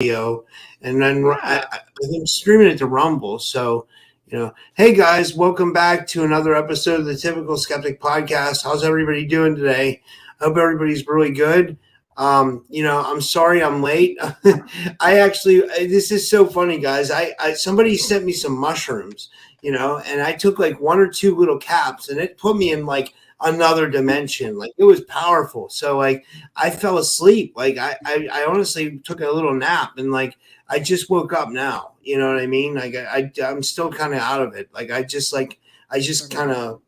video, and then Yeah. I'm streaming it to Rumble. So, hey guys, welcome back to another episode of the Typical Skeptic Podcast. How's everybody doing today? I hope everybody's really good. I'm sorry I'm late. This is so funny, guys. Somebody sent me some mushrooms, and I took like one or two little caps, and it put me in like another dimension. Like, it was powerful. So like I fell asleep. Like I honestly took a little nap, and like I just woke up now. You know what I mean? Like I'm still kind of out of it. Like I just kind of.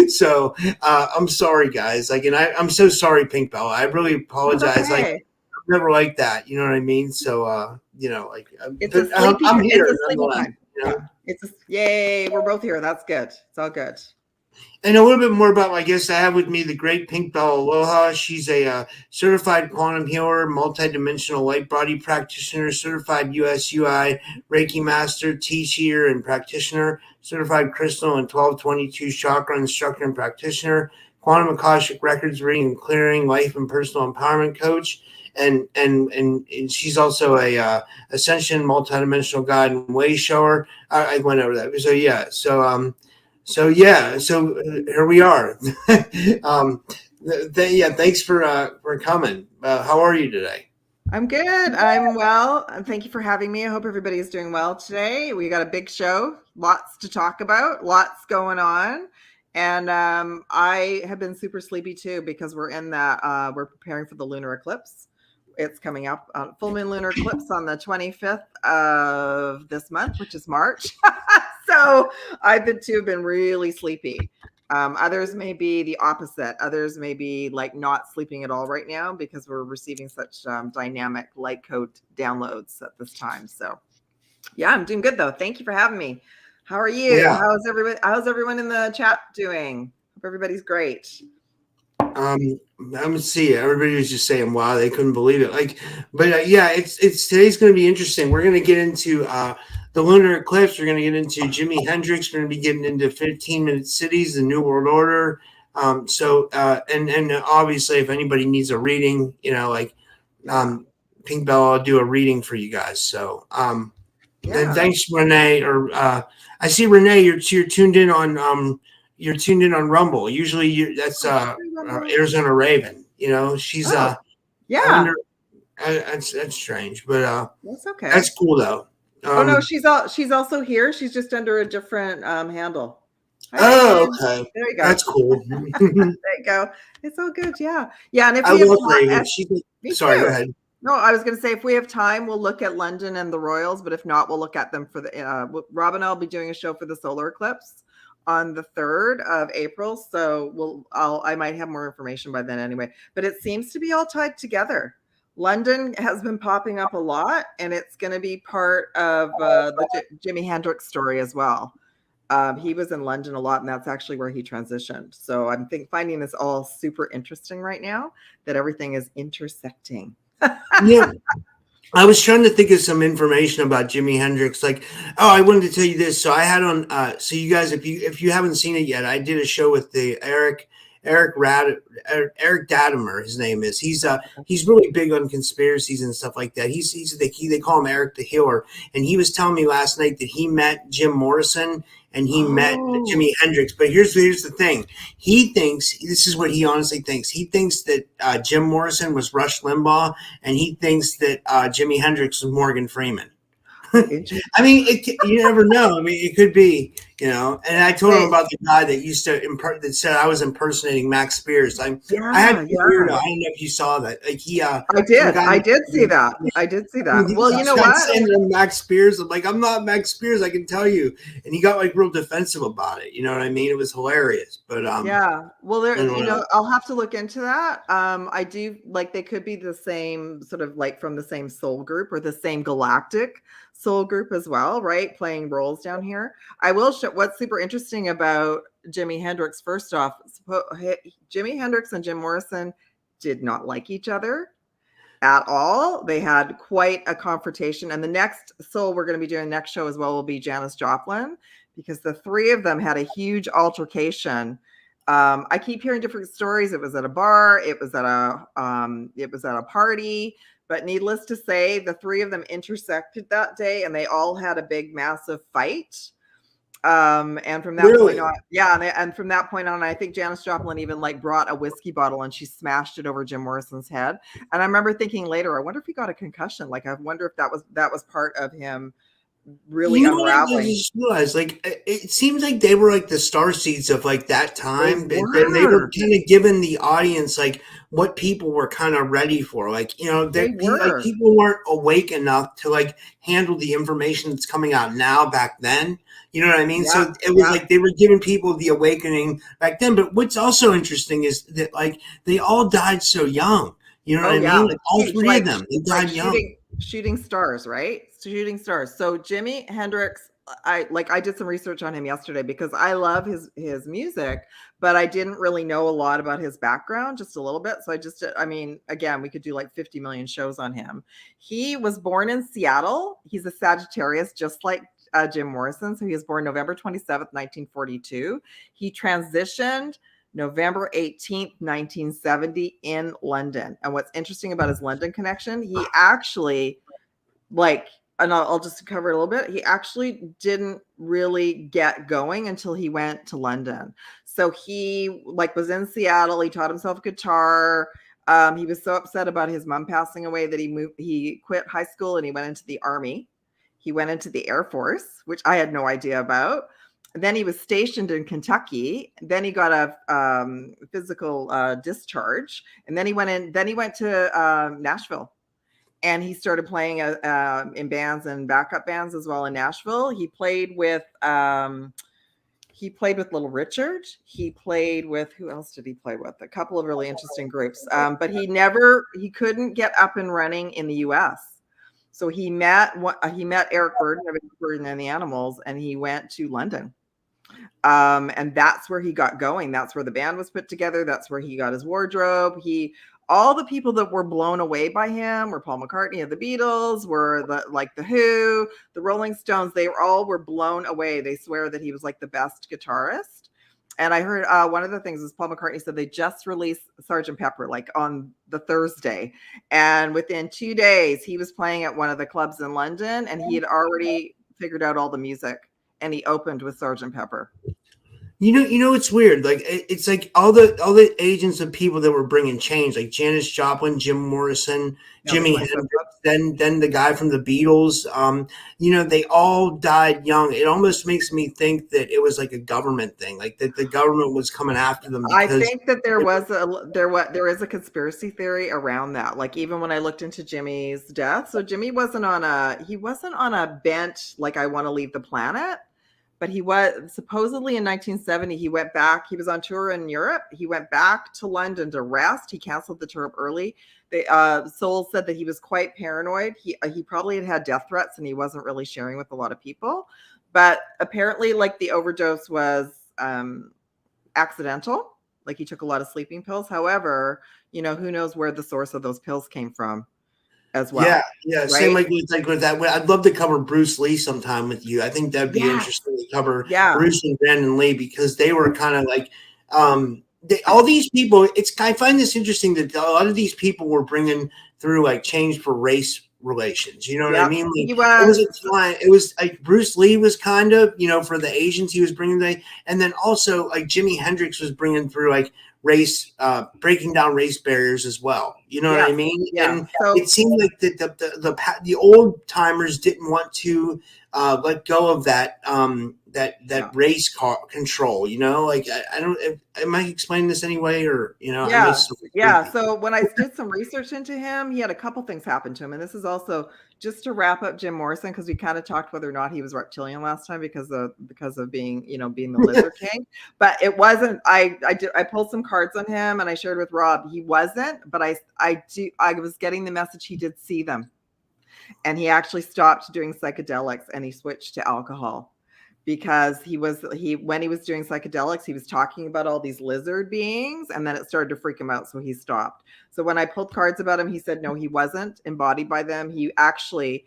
So I'm sorry, guys. Like, and I'm so sorry, Pink Bella. I really apologize. Okay. Like, I've never liked that. You know what I mean? So like it's a sleepy, I'm here. it's a sleepy time. Yay, we're both here. That's good. It's all good. And a little bit more about my guest I have with me, the great Pink Bella ALOHA. She's a certified quantum healer, multidimensional light body practitioner, certified USUI Reiki master, teacher, and practitioner, certified crystal and 1222 chakra instructor and practitioner, quantum Akashic records reading and clearing, life and personal empowerment coach. And she's also a ascension, multidimensional guide, and wayshower. I went over that. So yeah. So here we are. Thanks for coming. How are you today? I'm good. I'm well. Thank you for having me. I hope everybody is doing well today. We got a big show, lots to talk about, lots going on. And I have been super sleepy too, because we're in that, we're preparing for the lunar eclipse. It's coming up on full moon lunar eclipse on the 25th of this month, which is March. So I've been really sleepy. Others may be the opposite. Others may be like not sleeping at all right now because we're receiving such dynamic light code downloads at this time. So yeah, I'm doing good though. Thank you for having me. How are you? Yeah. How's everyone in the chat doing? Hope everybody's great. I'm see. Everybody was just saying, "Wow, they couldn't believe it." Like, but yeah, it's today's going to be interesting. We're going to get into the lunar eclipse. We're going to get into Jimi Hendrix. We're going to be getting into 15-minute cities, the New World Order. And obviously, if anybody needs a reading, Pink Bella, I'll do a reading for you guys. So, and thanks, Renee. Or I see Renee. You're tuned in on You're tuned in on Rumble. Usually, that's Arizona Raven. She's yeah. That's strange, but that's okay. That's cool though. No, she's also here. She's just under a different handle. Hi, okay. There you go. That's cool. There you go. It's all good. Yeah. And if I love Raven. Sorry, go ahead. No, I was going to say, if we have time, we'll look at London and the Royals. But if not, we'll look at them for the. Rob and I'll be doing a show for the solar eclipse on the 3rd of April. So I might have more information by then anyway. But it seems to be all tied together. London has been popping up a lot, and it's going to be part of the Jimi Hendrix story as well. He was in London a lot, and that's actually where he transitioned. So I'm finding this all super interesting right now, that everything is intersecting. Yeah. I was trying to think of some information about Jimi Hendrix. Like, I wanted to tell you this. So I had on, so you guys, if you haven't seen it yet, I did a show with the Eric Dadimer, his name is. He's really big on conspiracies and stuff like that. They call him Eric the Healer, and he was telling me last night that he met Jim Morrison and he met Jimi Hendrix. But here's the thing. He thinks, this is what he honestly thinks. He thinks that Jim Morrison was Rush Limbaugh, and he thinks that Jimi Hendrix was Morgan Freeman. I mean, you never know. I mean, it could be, And I told him about the guy that used to that said I was impersonating Max Spears. I had weirdo. I don't know if you saw that. Like I did see that. I did see that. Well, you know what? Saying Max Spears. I'm like, I'm not Max Spears. I can tell you. And he got like real defensive about it. You know what I mean? It was hilarious. But yeah. Well, I'll have to look into that. I do like they could be the same sort of like from the same soul group or the same galactic soul group as well, right? Playing roles down here. I will show what's super interesting about Jimi Hendrix. First off, Jimi Hendrix and Jim Morrison did not like each other at all. They had quite a confrontation. And the next soul we're going to be doing next show as well will be Janis Joplin, because the three of them had a huge altercation. I keep hearing different stories. It was at a bar. It was at a party. But needless to say, the three of them intersected that day, and they all had a big, massive fight. And from that point on, and from that point on, I think Janis Joplin even like brought a whiskey bottle and she smashed it over Jim Morrison's head. And I remember thinking later, I wonder if he got a concussion. Like, I wonder if that was part of him really unraveling. What I just realized, like, it seems like they were like the STARSEEDs of like that time. They were kind of giving the audience like what people were kind of ready for. Like, you know, like people weren't awake enough to like handle the information that's coming out now back then. You know what I mean? Yeah, so it was like they were giving people the awakening back then. But what's also interesting is that like they all died so young. You know what I mean? Like, all three of them, they died young. Shooting stars, right? Shooting stars. So Jimi Hendrix, I did some research on him yesterday because I love his music, but I didn't really know a lot about his background, just a little bit. So again, we could do like 50 million shows on him. He was born in Seattle. He's a Sagittarius, just like Jim Morrison. So he was born November 27th, 1942. He transitioned November 18th, 1970 in London. And what's interesting about his London connection, he actually and I'll just cover it a little bit. He actually didn't really get going until he went to London. So he was in Seattle. He taught himself guitar. He was so upset about his mom passing away that he quit high school and he went into the army. He went into the Air Force, which I had no idea about. Then he was stationed in Kentucky. Then he got a physical discharge, and then he went to Nashville, and he started playing in bands and backup bands as well in Nashville. He played with Little Richard. He played with, who else did he play with? A couple of really interesting groups. But he couldn't get up and running in the U.S. So he met Eric Burdon and the Animals, and he went to London. And that's where he got going. That's where the band was put together. That's where he got his wardrobe. All the people that were blown away by him were Paul McCartney of the Beatles, were the Who, the Rolling Stones. They were blown away. They swear that he was like the best guitarist. And I heard one of the things is Paul McCartney said they just released Sgt. Pepper like on the Thursday. And within 2 days, he was playing at one of the clubs in London, and he had already figured out all the music. And he opened with Sgt. Pepper. You know, it's weird. Like it's like all the agents of people that were bringing change, like Janis Joplin, Jim Morrison, Jimi Hendrix, then the guy from the Beatles. You know, they all died young. It almost makes me think that it was like a government thing, like that the government was coming after them. I think that there is a conspiracy theory around that. Like even when I looked into Jimmy's death, so Jimmy wasn't on a bench like I want to leave the planet. But he was supposedly in 1970, he went back. He was on tour in Europe. He went back to London to rest. He canceled the tour early. Soul said that he was quite paranoid. He probably had death threats and he wasn't really sharing with a lot of people. But apparently, like the overdose was accidental. Like he took a lot of sleeping pills. However, you know, who knows where the source of those pills came from. As well. Yeah. Right? Same like with that. I'd love to cover Bruce Lee sometime with you. I think that'd be interesting to cover Bruce and Brandon Lee because they were kind of like all these people. I find this interesting that a lot of these people were bringing through like change for race relations. You know what I mean? Like, it was like Bruce Lee was kind of, you know, for the Asians he was bringing and then also like Jimi Hendrix was bringing through like race, breaking down race barriers as well. You know what I mean? Yeah. And it seemed like the old timers didn't want to let go of that race control. You know, like I don't. Am I explaining this anyway, or you know? So when I did some research into him, he had a couple things happen to him, and this is also just to wrap up Jim Morrison because we kind of talked whether or not he was reptilian last time because of being the Lizard King, but it wasn't. I pulled some cards on him and I shared with Rob. He wasn't, but I was getting the message he did see them, and he actually stopped doing psychedelics and he switched to alcohol. Because when he was doing psychedelics, he was talking about all these lizard beings, and then it started to freak him out, so he stopped. So when I pulled cards about him, he said no, he wasn't embodied by them. He actually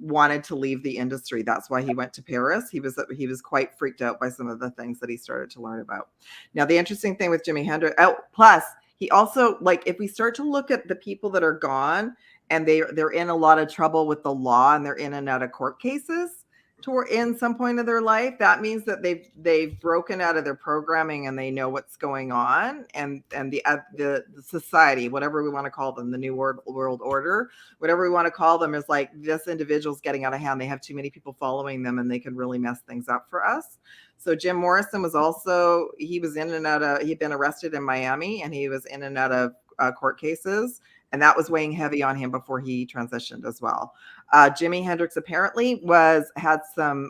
wanted to leave the industry. That's why he went to Paris. He was quite freaked out by some of the things that he started to learn about. Now, the interesting thing with Jimi Hendrix, plus he also, like, if we start to look at the people that are gone and they're in a lot of trouble with the law, and they're in and out of court cases in some point of their life. That means that they've broken out of their programming and they know what's going on, and the society, whatever we want to call them, the new world order, whatever we want to call them, is like, this individual's getting out of hand. They have too many people following them, and they could really mess things up for us. So Jim Morrison was also, he was in and out of, he'd been arrested in Miami, and he was in and out of court cases, and that was weighing heavy on him before he transitioned as well. Jimi Hendrix apparently had some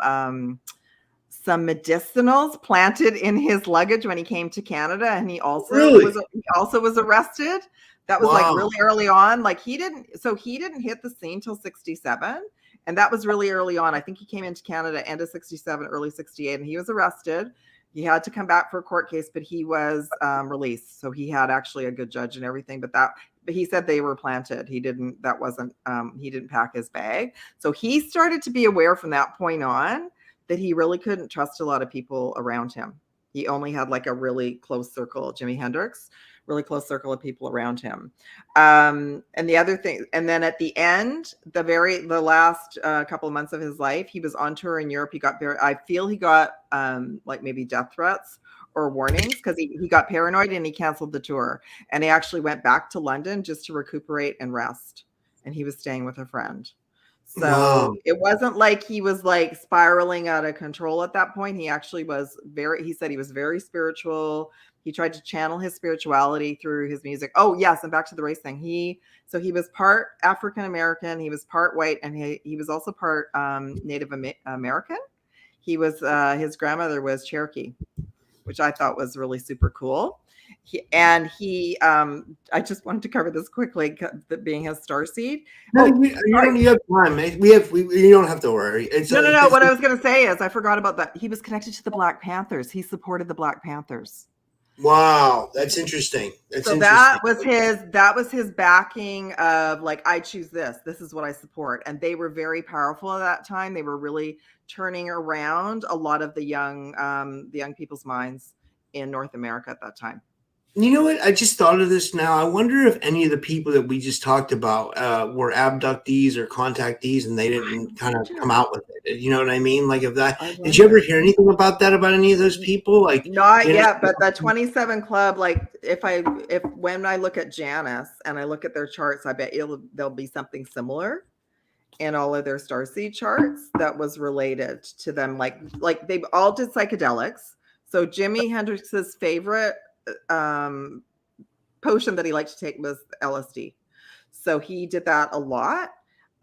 medicinals planted in his luggage when he came to Canada, and he also was arrested. That was like really early on. Like he didn't hit the scene till 1967, and that was really early on. I think he came into Canada end of 1967, early 1968, and he was arrested. He had to come back for a court case, but he was released. So he had actually a good judge and everything, but he said they were planted. He didn't pack his bag. So he started to be aware from that point on that he really couldn't trust a lot of people around him. He only had like a really close circle, Jimi Hendrix, really close circle of people around him. And the other thing, and then at the end, the last couple of months of his life, he was on tour in Europe. I feel he got like maybe death threats or warnings, because he got paranoid and he canceled the tour. And he actually went back to London just to recuperate and rest. And he was staying with a friend. So it wasn't like he was like spiraling out of control at that point. He actually was he said he was very spiritual. He tried to channel his spirituality through his music. Oh, yes. And back to the race thing. He was part African-American. He was part white. And he was also part Native American. He was, his grandmother was Cherokee, which I thought was really super cool. I just wanted to cover this quickly, being his starseed. No, you have time. You don't have to worry. No. What I was going to say is I forgot about that. He was connected to the Black Panthers. He supported the Black Panthers. Wow, that's interesting. That was his backing of like, I choose this. This is what I support. And they were very powerful at that time. They were really turning around a lot of the young people's minds in North America at that time. You know what? I just thought of this now. I wonder if any of the people that we just talked about were abductees or contactees, and they didn't kind of come out with it. You know what I mean? Like, did you ever hear anything about that, about any of those people? Like, not yet, but the 27 Club, like when I look at Janice and I look at their charts, I bet there'll be something similar in all of their starseed charts that was related to them. Like they all did psychedelics. So Jimi Hendrix's favorite potion that he liked to take was LSD. So he did that a lot.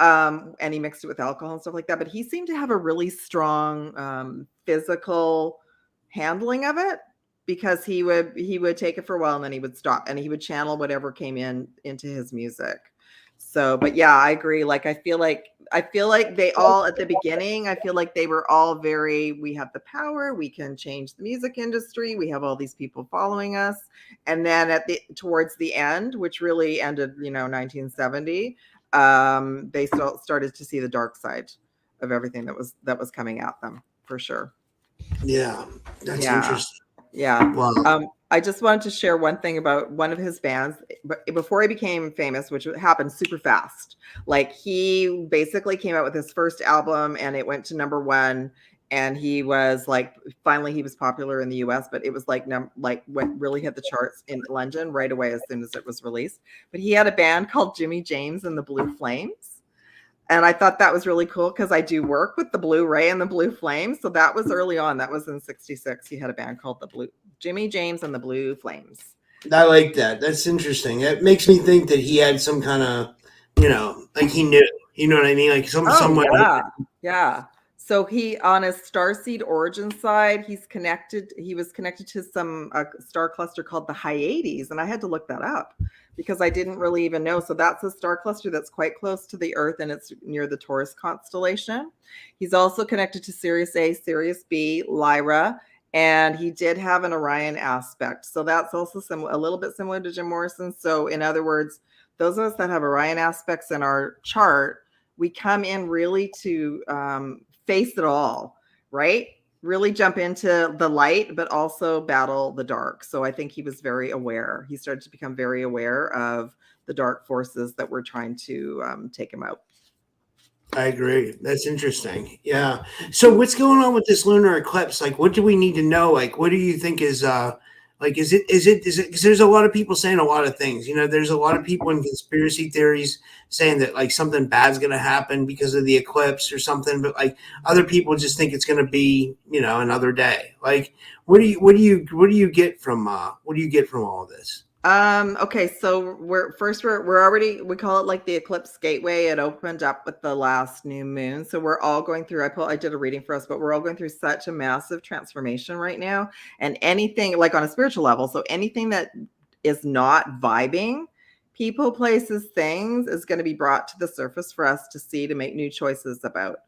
And he mixed it with alcohol and stuff like that. But he seemed to have a really strong physical handling of it, because he would take it for a while and then he would stop and he would channel whatever came into his music. So, but yeah, I agree. Like, I feel like they all, at the beginning, I feel like they were all we have the power, we can change the music industry, we have all these people following us. And then towards the end, which really ended, 1970, they started to see the dark side of everything that was coming at them, for sure. Yeah, that's interesting. Yeah. Wow. I just wanted to share one thing about one of his bands before he became famous, which happened super fast. Like, he basically came out with his first album and it went to #1, and he was like, finally he was popular in the US, but it was really hit the charts in London right away as soon as it was released. But he had a band called Jimmy James and the Blue Flames. And I thought that was really cool, because I do work with the Blue Ray and the Blue Flames. So that was early on. That was in 1966. He had a band called Jimmy James and the Blue Flames. I like that. That's interesting. It makes me think that he had some kind of, like he knew. You know what I mean? Like someone. Yeah. So he, on his starseed origin side, he was connected to some star cluster called the Hyades. And I had to look that up, because I didn't really even know. So that's a star cluster that's quite close to the Earth, and it's near the Taurus constellation. He's also connected to Sirius A, Sirius B, Lyra, and he did have an Orion aspect. So that's also a little bit similar to Jim Morrison. So in other words, those of us that have Orion aspects in our chart, we come in really to face it all, right? Really jump into the light, but also battle the dark. So I think he was very aware. He started to become very aware of the dark forces that we're trying to take them out. I agree. That's interesting. Yeah. So what's going on with this lunar eclipse? Like, what do we need to know? Like, what do you think is like, is it, because there's a lot of people saying a lot of things, there's a lot of people in conspiracy theories saying that like something bad's going to happen because of the eclipse or something. But like other people just think it's going to be, another day. Like, what do you get from all of this? Okay, so we're already, we call it like the eclipse gateway. It opened up with the last new moon. So we're all going through, I did a reading for us, but we're all going through such a massive transformation right now. And anything like on a spiritual level, so anything that is not vibing, people, places, things, is going to be brought to the surface for us to see, to make new choices about.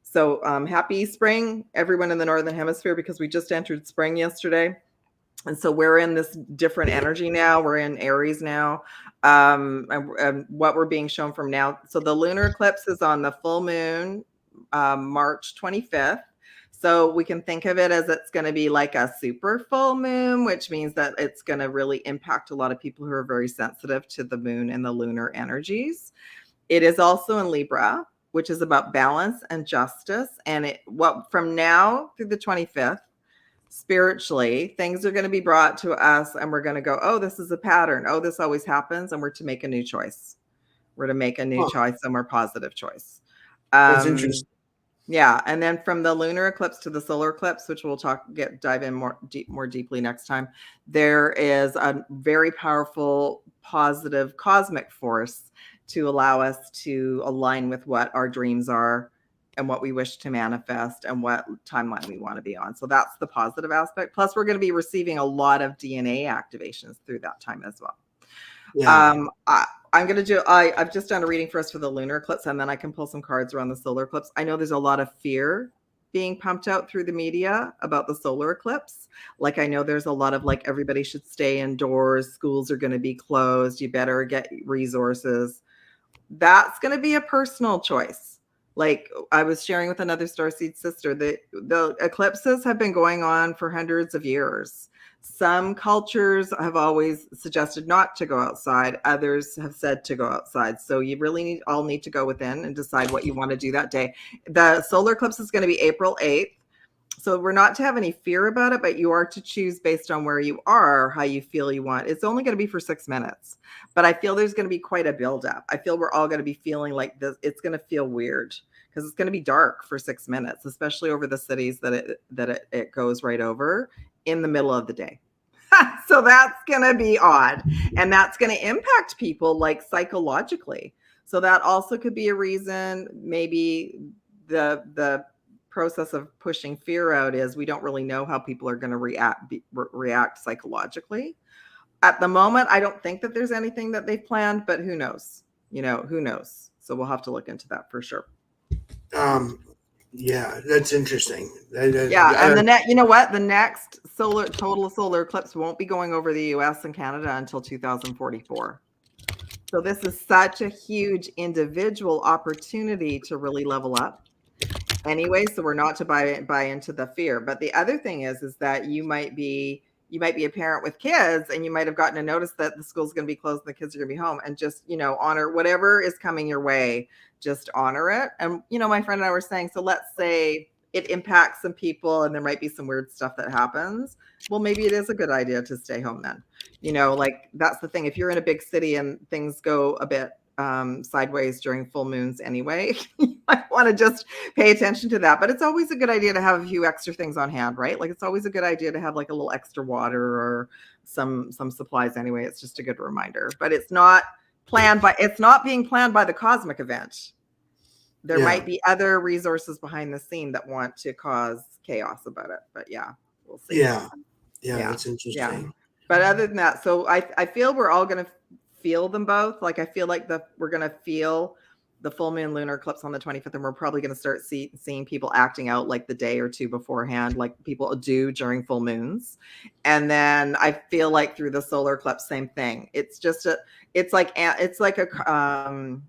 So happy spring, everyone in the Northern Hemisphere, because we just entered spring yesterday. And so we're in this different energy now. We're in Aries now. And what we're being shown from now. So the lunar eclipse is on the full moon, March 25th. So we can think of it as it's going to be like a super full moon, which means that it's going to really impact a lot of people who are very sensitive to the moon and the lunar energies. It is also in Libra, which is about balance and justice. And from now through the 25th, spiritually, things are going to be brought to us and we're going to go, oh, this is a pattern. Oh, this always happens. And we're to make a new choice. We're to make a new choice, a more positive choice. That's interesting. Yeah. And then from the lunar eclipse to the solar eclipse, which we'll dive in more deeply next time, there is a very powerful, positive cosmic force to allow us to align with what our dreams are and what we wish to manifest and what timeline we want to be on. So that's the positive aspect. Plus, we're going to be receiving a lot of DNA activations through that time as well. Yeah. I'm going to do, I've just done a reading for us for the lunar eclipse, and then I can pull some cards around the solar eclipse. I know there's a lot of fear being pumped out through the media about the solar eclipse. Like, I know there's a lot of like, everybody should stay indoors. Schools are going to be closed. You better get resources. That's going to be a personal choice. Like I was sharing with another Starseed sister, the eclipses have been going on for hundreds of years. Some cultures have always suggested not to go outside. Others have said to go outside. So you really all need to go within and decide what you want to do that day. The solar eclipse is going to be April 8th. So we're not to have any fear about it, but you are to choose based on where you are, how you feel you want. It's only going to be for 6 minutes, but I feel there's going to be quite a buildup. I feel we're all going to be feeling like this. It's going to feel weird because it's going to be dark for 6 minutes, especially over the cities that it goes right over in the middle of the day. So that's going to be odd, and that's going to impact people like psychologically. So that also could be a reason. Maybe the process of pushing fear out is we don't really know how people are going to react psychologically. At the moment, I don't think that there's anything that they've planned, but who knows? Who knows? So we'll have to look into that for sure. Yeah, that's interesting. Yeah, and the next total solar eclipse won't be going over the US and Canada until 2044. So this is such a huge individual opportunity to really level up. Anyway, so we're not to buy into the fear. But the other thing is that you might be a parent with kids, and you might have gotten a notice that the school's going to be closed and the kids are going to be home, and just, honor whatever is coming your way, just honor it. And, my friend and I were saying, so let's say it impacts some people and there might be some weird stuff that happens. Well, maybe it is a good idea to stay home then. Like that's the thing. If you're in a big city and things go a bit sideways during full moons anyway, you might want to just pay attention to that. But it's always a good idea to have a few extra things on hand, right? Like it's always a good idea to have like a little extra water or some supplies anyway. It's just a good reminder. But it's not being planned by the cosmic event. There might be other resources behind the scene that want to cause chaos about it. But yeah, we'll see. Yeah, that's interesting. Yeah. But other than that, so I feel we're all going to feel them both. Like I feel like we're going to feel the full moon lunar eclipse on the 25th, and we're probably going to start seeing people acting out like the day or two beforehand, like people do during full moons. And then I feel like through the solar eclipse, same thing. It's just it's like a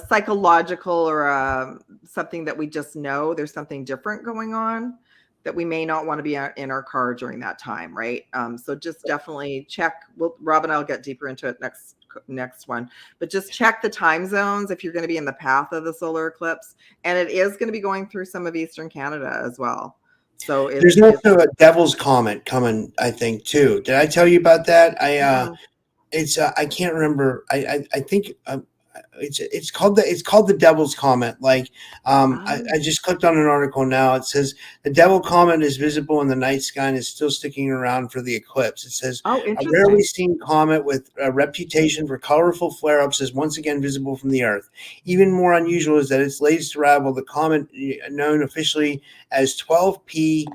psychological or something that we just know there's something different going on that we may not want to be in our car during that time, right? So just definitely check. Rob and I'll get deeper into it next next one. But just check the time zones if you're going to be in the path of the solar eclipse. And it is going to be going through some of Eastern Canada as well. So there's also a Devil's Comet coming, I think, too. Did I tell you about that? It's I can't remember. I think it's called the Devil's Comet. Like I just clicked on an article now. It says the Devil Comet is visible in the night sky and is still sticking around for the eclipse. It says a rarely seen comet with a reputation for colorful flare-ups is once again visible from the Earth. Even more unusual is that its latest arrival, the comet known officially as 12P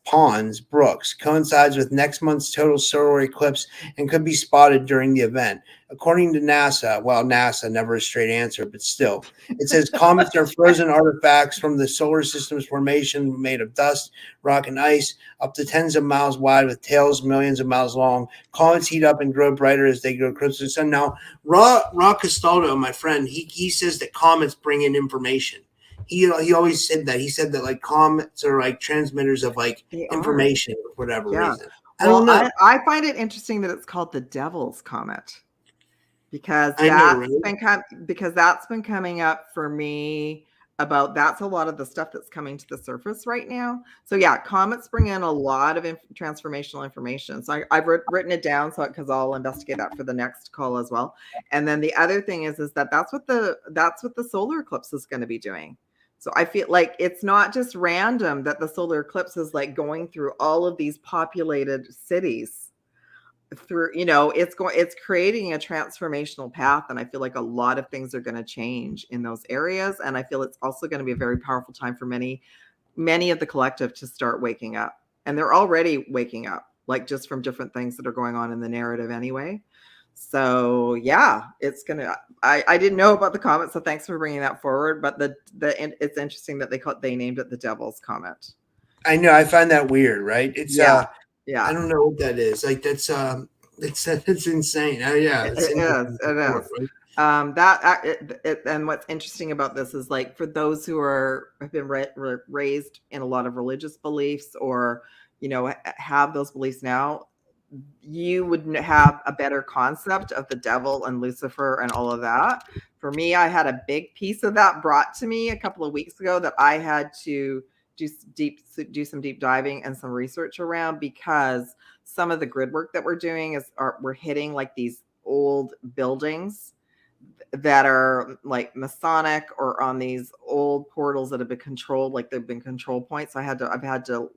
Pons Brooks, coincides with next month's total solar eclipse and could be spotted during the event. According to NASA, well, NASA, never a straight answer, but still, it says comets are frozen artifacts from the solar system's formation made of dust, rock, and ice, up to tens of miles wide with tails millions of miles long. Comets heat up and grow brighter as they grow closer to the sun. Now, Ra Castaldo, my friend, he says that comets bring in information. He always said that. He said that like comets are like transmitters of like information for whatever reason. I don't know. I find it interesting that it's called the Devil's Comet because that's been coming up for me about that's a lot of the stuff that's coming to the surface right now. So yeah, comets bring in a lot of transformational information. So I've written it down because I'll investigate that for the next call as well. And then the other thing is that's what the solar eclipse is going to be doing. So I feel like it's not just random that the solar eclipse is like going through all of these populated cities through, it's creating a transformational path. And I feel like a lot of things are going to change in those areas. And I feel it's also going to be a very powerful time for many of the collective to start waking up. And they're already waking up, like just from different things that are going on in the narrative anyway. So yeah, it's gonna. I didn't know about the comet, so thanks for bringing that forward. But it's interesting that they named it the Devil's Comet. I know. I find that weird, right? It's yeah. I don't know what that is. Like that's it's insane. Yeah, it is. Right? And what's interesting about this is like for those who have been raised in a lot of religious beliefs or have those beliefs now, you would have a better concept of the devil and Lucifer and all of that. For me, I had a big piece of that brought to me a couple of weeks ago that I had to do some deep diving and some research around because some of the grid work that we're doing we're hitting like these old buildings that are like Masonic or on these old portals that have been controlled, like they've been control points. So I've had to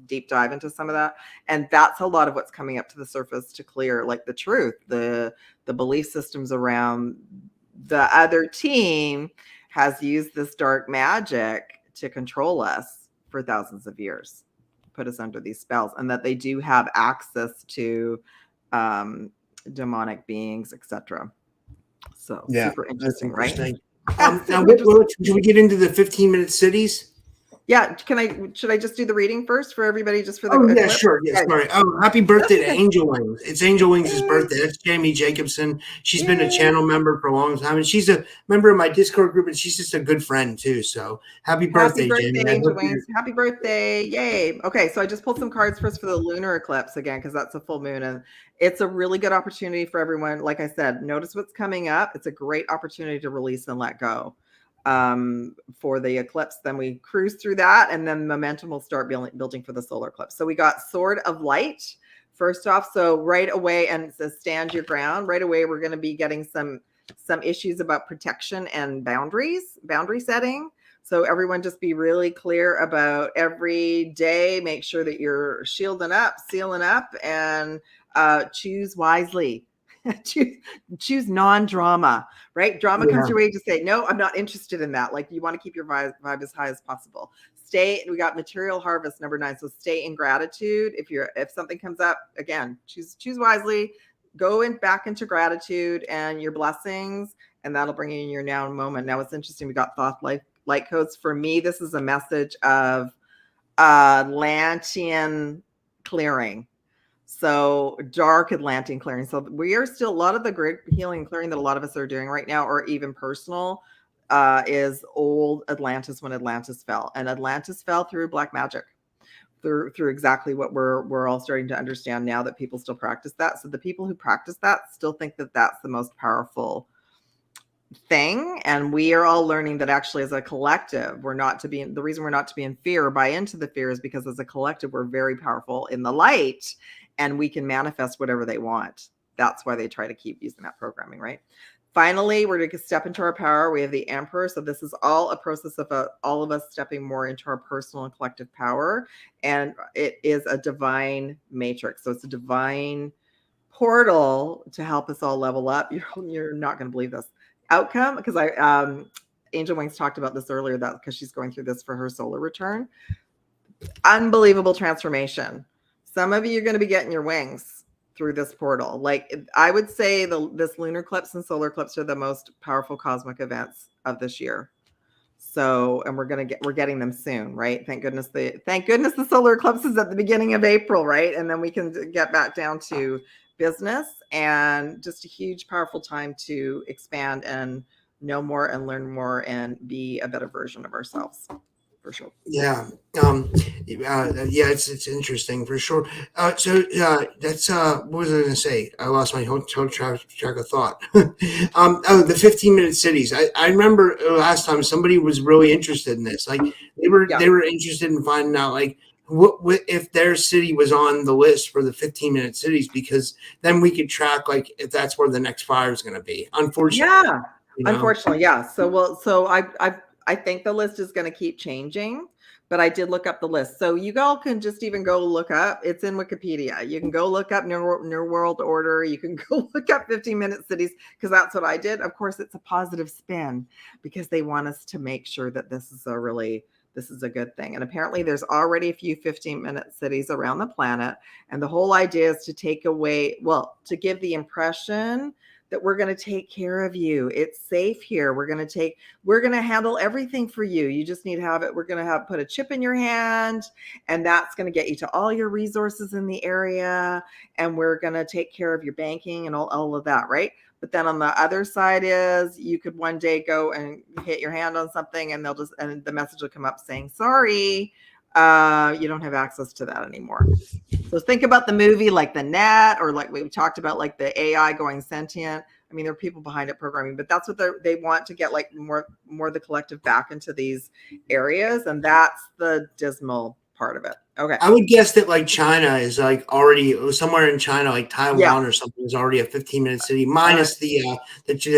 deep dive into some of that. And that's a lot of what's coming up to the surface to clear like the truth, the belief systems around the other team has used this dark magic to control us for thousands of years, put us under these spells, and that they do have access to demonic beings, etc. So yeah, super interesting, right? Now, should we get into the 15-minute cities? Yeah, should I just do the reading first for everybody, just for the yeah, sure. Yeah, sorry. Oh, happy birthday to Angel Wings. It's Angel Wings' birthday. That's Jamie Jacobson. She's been a channel member for a long time, and she's a member of my Discord group, and she's just a good friend too. So happy birthday, Jamie. Angel Wings. Happy birthday. Yay. Okay, so I just pulled some cards first for the lunar eclipse again, because that's a full moon, and it's a really good opportunity for everyone. Like I said, notice what's coming up. It's a great opportunity to release and let go. For the eclipse, then we cruise through that, and then momentum will start building for the solar eclipse. So we got Sword of Light first off. So right away, and it says stand your ground. Right away, we're going to be getting some issues about protection and boundary setting. So everyone just be really clear about every day. Make sure that you're shielding up, sealing up, and choose wisely. choose non-drama, right? Drama comes your way, to say, no, I'm not interested in that. Like you want to keep your vibe as high as possible. We got material harvest number 9. So stay in gratitude. If something comes up, again, choose wisely, go back into gratitude and your blessings, and that'll bring you in your now moment. Now it's interesting. We got thought light codes. For me, this is a message of Atlantean clearing. So dark Atlantean clearing. So we are still, a lot of the grid healing and clearing that a lot of us are doing right now, or even personal, is old Atlantis, when Atlantis fell. And Atlantis fell through black magic, through exactly what we're all starting to understand now, that people still practice that. So the people who practice that still think that that's the most powerful thing, and we are all learning that actually as a collective we're not to be in, the reason we're not to be in fear or buy into the fear is because as a collective we're very powerful in the light and we can manifest whatever they want. That's why they try to keep using that programming, right? Finally, we're going to step into our power. We have the Emperor. So this is all a process of all of us stepping more into our personal and collective power. And it is a divine matrix. So it's a divine portal to help us all level up. You're not going to believe this outcome, because Angel Wings talked about this earlier, that because she's going through this for her solar return. Unbelievable transformation. Some of you are going to be getting your wings through this portal. Like I would say this lunar eclipse and solar eclipse are the most powerful cosmic events of this year. So, and we're getting them soon, right? Thank goodness the solar eclipse is at the beginning of April, right? And then we can get back down to business, and just a huge, powerful time to expand and know more and learn more and be a better version of ourselves. For sure. Yeah. It's interesting for sure. That's what was I going to say? I lost my whole track of thought. The 15-minute cities. I remember last time somebody was really interested in this. Like they were interested in finding out like what if their city was on the list for the 15-minute cities, because then we could track like if that's where the next fire is going to be. Unfortunately. Yeah. Unfortunately, yeah. So I think the list is going to keep changing, but I did look up the list. So you all can just even go look up. It's in Wikipedia. You can go look up New World Order. You can go look up 15-minute cities, because that's what I did. Of course, it's a positive spin because they want us to make sure that this is a good thing. And apparently there's already a few 15-minute cities around the planet. And the whole idea is to to give the impression that we're going to take care of you. It's safe here. We're going to handle everything for you. You just need to have it. We're going to put a chip in your hand, and that's going to get you to all your resources in the area. And we're going to take care of your banking and all of that. Right. But then on the other side is you could one day go and hit your hand on something, and and the message will come up saying, sorry, you don't have access to that anymore. So think about the movie like The Net, or like we talked about, like the AI going sentient. I mean, there are people behind it programming, but that's what they want to get, like more the collective back into these areas. And that's the dismal part of it. Okay. I would guess that like China is like already somewhere in China, like Taiwan or something, is already a 15-minute city, minus the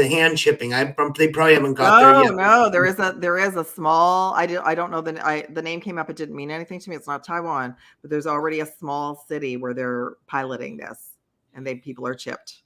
hand chipping. They probably haven't got there yet. No, there is a small. I don't know the name came up. It didn't mean anything to me. It's not Taiwan, but there's already a small city where they're piloting this, and people are chipped.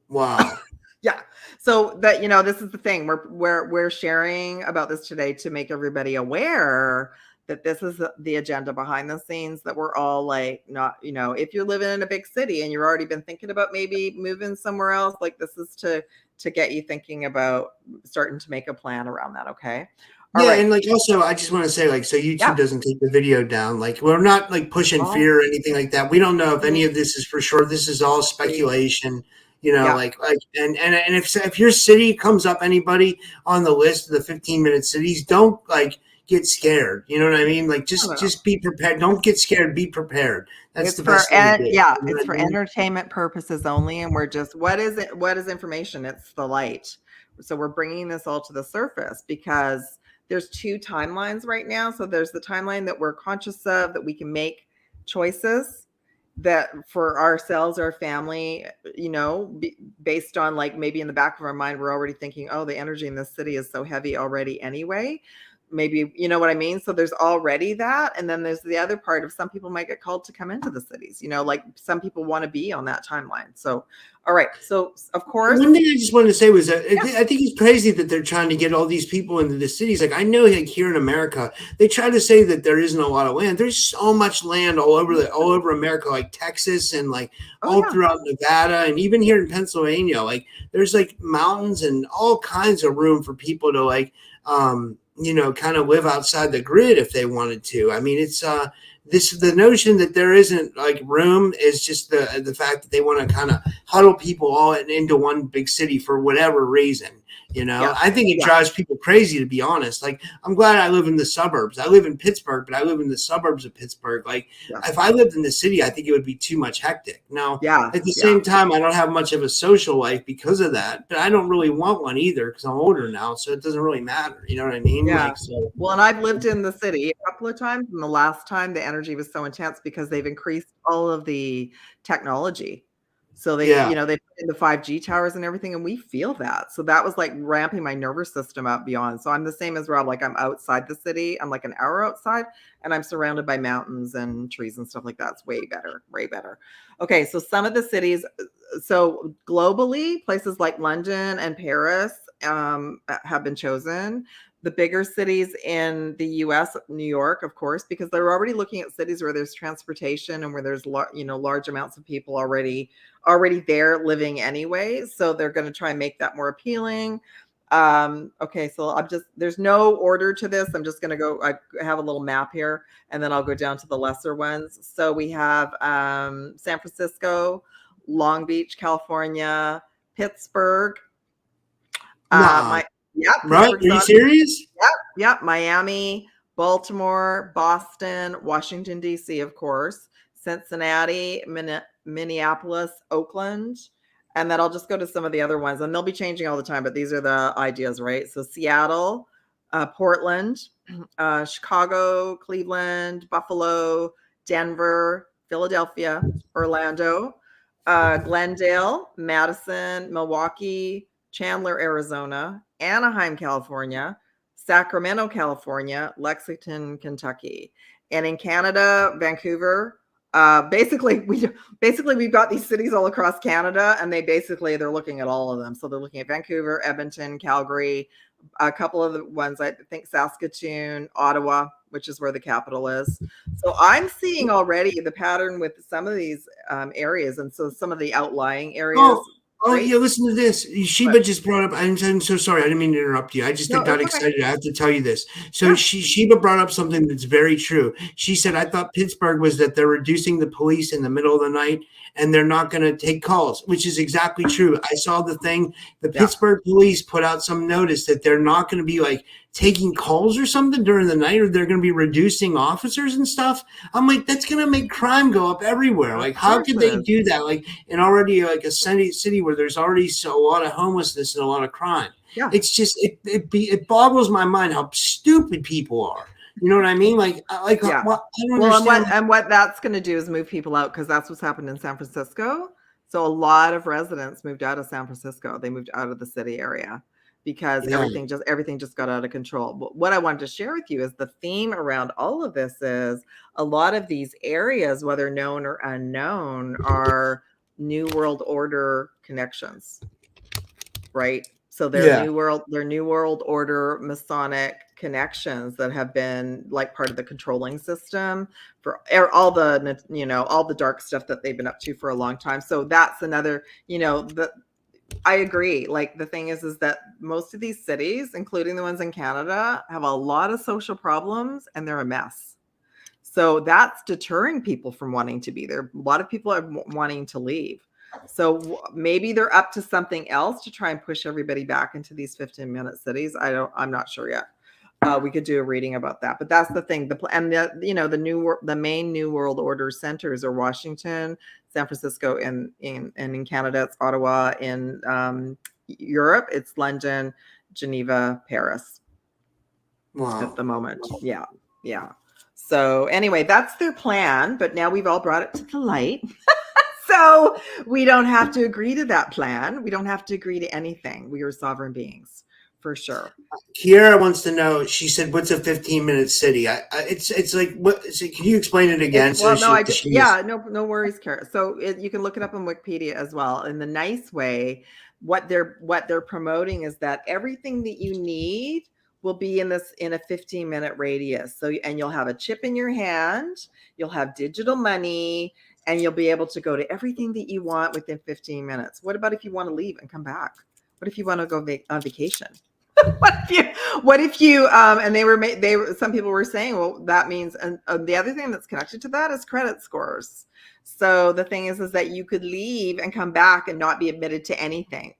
Wow. Yeah. So that this is the thing. We're sharing about this today to make everybody aware that this is the agenda behind the scenes, that we're all like, not, if you're living in a big city and you've already been thinking about maybe moving somewhere else, like this is to get you thinking about starting to make a plan around that. Okay. All right. And like also I just want to say, like, so YouTube doesn't take the video down. Like we're not like pushing fear or anything like that. We don't know if any of this is for sure. This is all speculation. And if your city comes up, anybody on the list of the 15-minute cities, don't like get scared. You know what I mean? Like just be prepared. Don't get scared. Be prepared. That's the best thing to do. Yeah, it's for entertainment purposes only. And we're just, what is it? What is information? It's the light. So we're bringing this all to the surface because there's two timelines right now. So there's the timeline that we're conscious of, that we can make choices that for ourselves, our family, based on like maybe in the back of our mind, we're already thinking, oh, the energy in this city is so heavy already anyway. Maybe, you know what I mean? So there's already that. And then there's the other part of some people might get called to come into the cities, like some people want to be on that timeline. So, all right. So of course. One thing I just wanted to say was that I think it's crazy that they're trying to get all these people into the cities. Like I know like here in America, they try to say that there isn't a lot of land. There's so much land all over America, like Texas and like throughout Nevada, and even here in Pennsylvania, like there's like mountains and all kinds of room for people to like, kind of live outside the grid if they wanted to. I mean, it's the notion that there isn't like room is just the fact that they want to kind of huddle people all into one big city for whatever reason. I think it drives people crazy, to be honest. Like, I'm glad I live in the suburbs. I live in Pittsburgh, but I live in the suburbs of Pittsburgh. Like, if I lived in the city, I think it would be too much hectic. Now, at the same time, I don't have much of a social life because of that, but I don't really want one either because I'm older now, so it doesn't really matter. You know what I mean? Yeah. Like, so. Well, and I've lived in the city a couple of times, and the last time the energy was so intense because they've increased all of the technology. So they put in the 5G towers and everything, and we feel that. So that was like ramping my nervous system up beyond. So I'm the same as Rob. Like, I'm outside the city. I'm like an hour outside, and I'm surrounded by mountains and trees and stuff like that. It's way better, way better. Okay, so some of the cities. So globally, places like London and Paris have been chosen. The bigger cities in the US, New York, of course, because they're already looking at cities where there's transportation and where there's large amounts of people already there living anyway. So they're going to try and make that more appealing. Okay, so there's no order to this. I'm just going to go, I have a little map here, and then I'll go down to the lesser ones. So we have San Francisco, Long Beach, California, Pittsburgh. Right? Are you serious? Yep. Miami, Baltimore, Boston, Washington, D.C., of course, Cincinnati, Minneapolis, Oakland. And then I'll just go to some of the other ones, and they'll be changing all the time, but these are the ideas, right? So Seattle, Portland, Chicago, Cleveland, Buffalo, Denver, Philadelphia, Orlando, Glendale, Madison, Milwaukee, Chandler, Arizona, Anaheim, California, Sacramento, California, Lexington, Kentucky. And in Canada, Vancouver. Basically we've got these cities all across Canada, and they're looking at all of them. So they're looking at Vancouver, Edmonton, Calgary, a couple of the ones, I think Saskatoon, Ottawa, which is where the capital is. So I'm seeing already the pattern with some of these areas, and so some of the outlying areas. Yeah, listen to this. Sheba just brought up, I'm so sorry, I didn't mean to interrupt you. I just got excited. Okay. I have to tell you this. So Sheba brought up something that's very true. She said, I thought Pittsburgh was that they're reducing the police in the middle of the night and they're not going to take calls, which is exactly true. I saw the thing. The Pittsburgh police put out some notice that they're not going to be like taking calls or something during the night, or they're going to be reducing officers and stuff. I'm like, that's going to make crime go up everywhere. Like, how could they do that? Like, in already like a city where there's already a lot of homelessness and a lot of crime. Yeah. It's just, it boggles my mind how stupid people are. You know what I mean? Like, I don't understand. And what that's going to do is move people out, because that's what's happened in San Francisco. So a lot of residents moved out of San Francisco. They moved out of the city area because everything just got out of control. But what I wanted to share with you is the theme around all of this is a lot of these areas, whether known or unknown, are New World Order connections, right? So they're New World Order Masonic connections that have been like part of the controlling system for all the dark stuff that they've been up to for a long time. So that's another, I agree. Like, the thing is that most of these cities, including the ones in Canada, have a lot of social problems and they're a mess. So that's deterring people from wanting to be there. A lot of people are wanting to leave. So maybe they're up to something else to try and push everybody back into these 15-minute cities. I'm not sure yet. We could do a reading about that, but that's the thing. The main New World Order centers are Washington, San Francisco, and in Canada it's Ottawa. In Europe, it's London, Geneva, Paris. Wow. At the moment, yeah. So anyway, that's their plan. But now we've all brought it to the light. So we don't have to agree to that plan. We don't have to agree to anything. We are sovereign beings, for sure. Kiara wants to know. She said, "What's a 15-minute city?" It's like what? So can you explain it again? No worries, Kiara. So you can look it up on Wikipedia as well. In the nice way, what they're promoting is that everything that you need will be in a 15-minute radius. So, and you'll have a chip in your hand. You'll have digital money. And you'll be able to go to everything that you want within 15 minutes. What about if you want to leave and come back? What if you want to go on vacation? What if you and some people were saying, well, that means, and the other thing that's connected to that is credit scores. So the thing is that you could leave and come back and not be admitted to anything.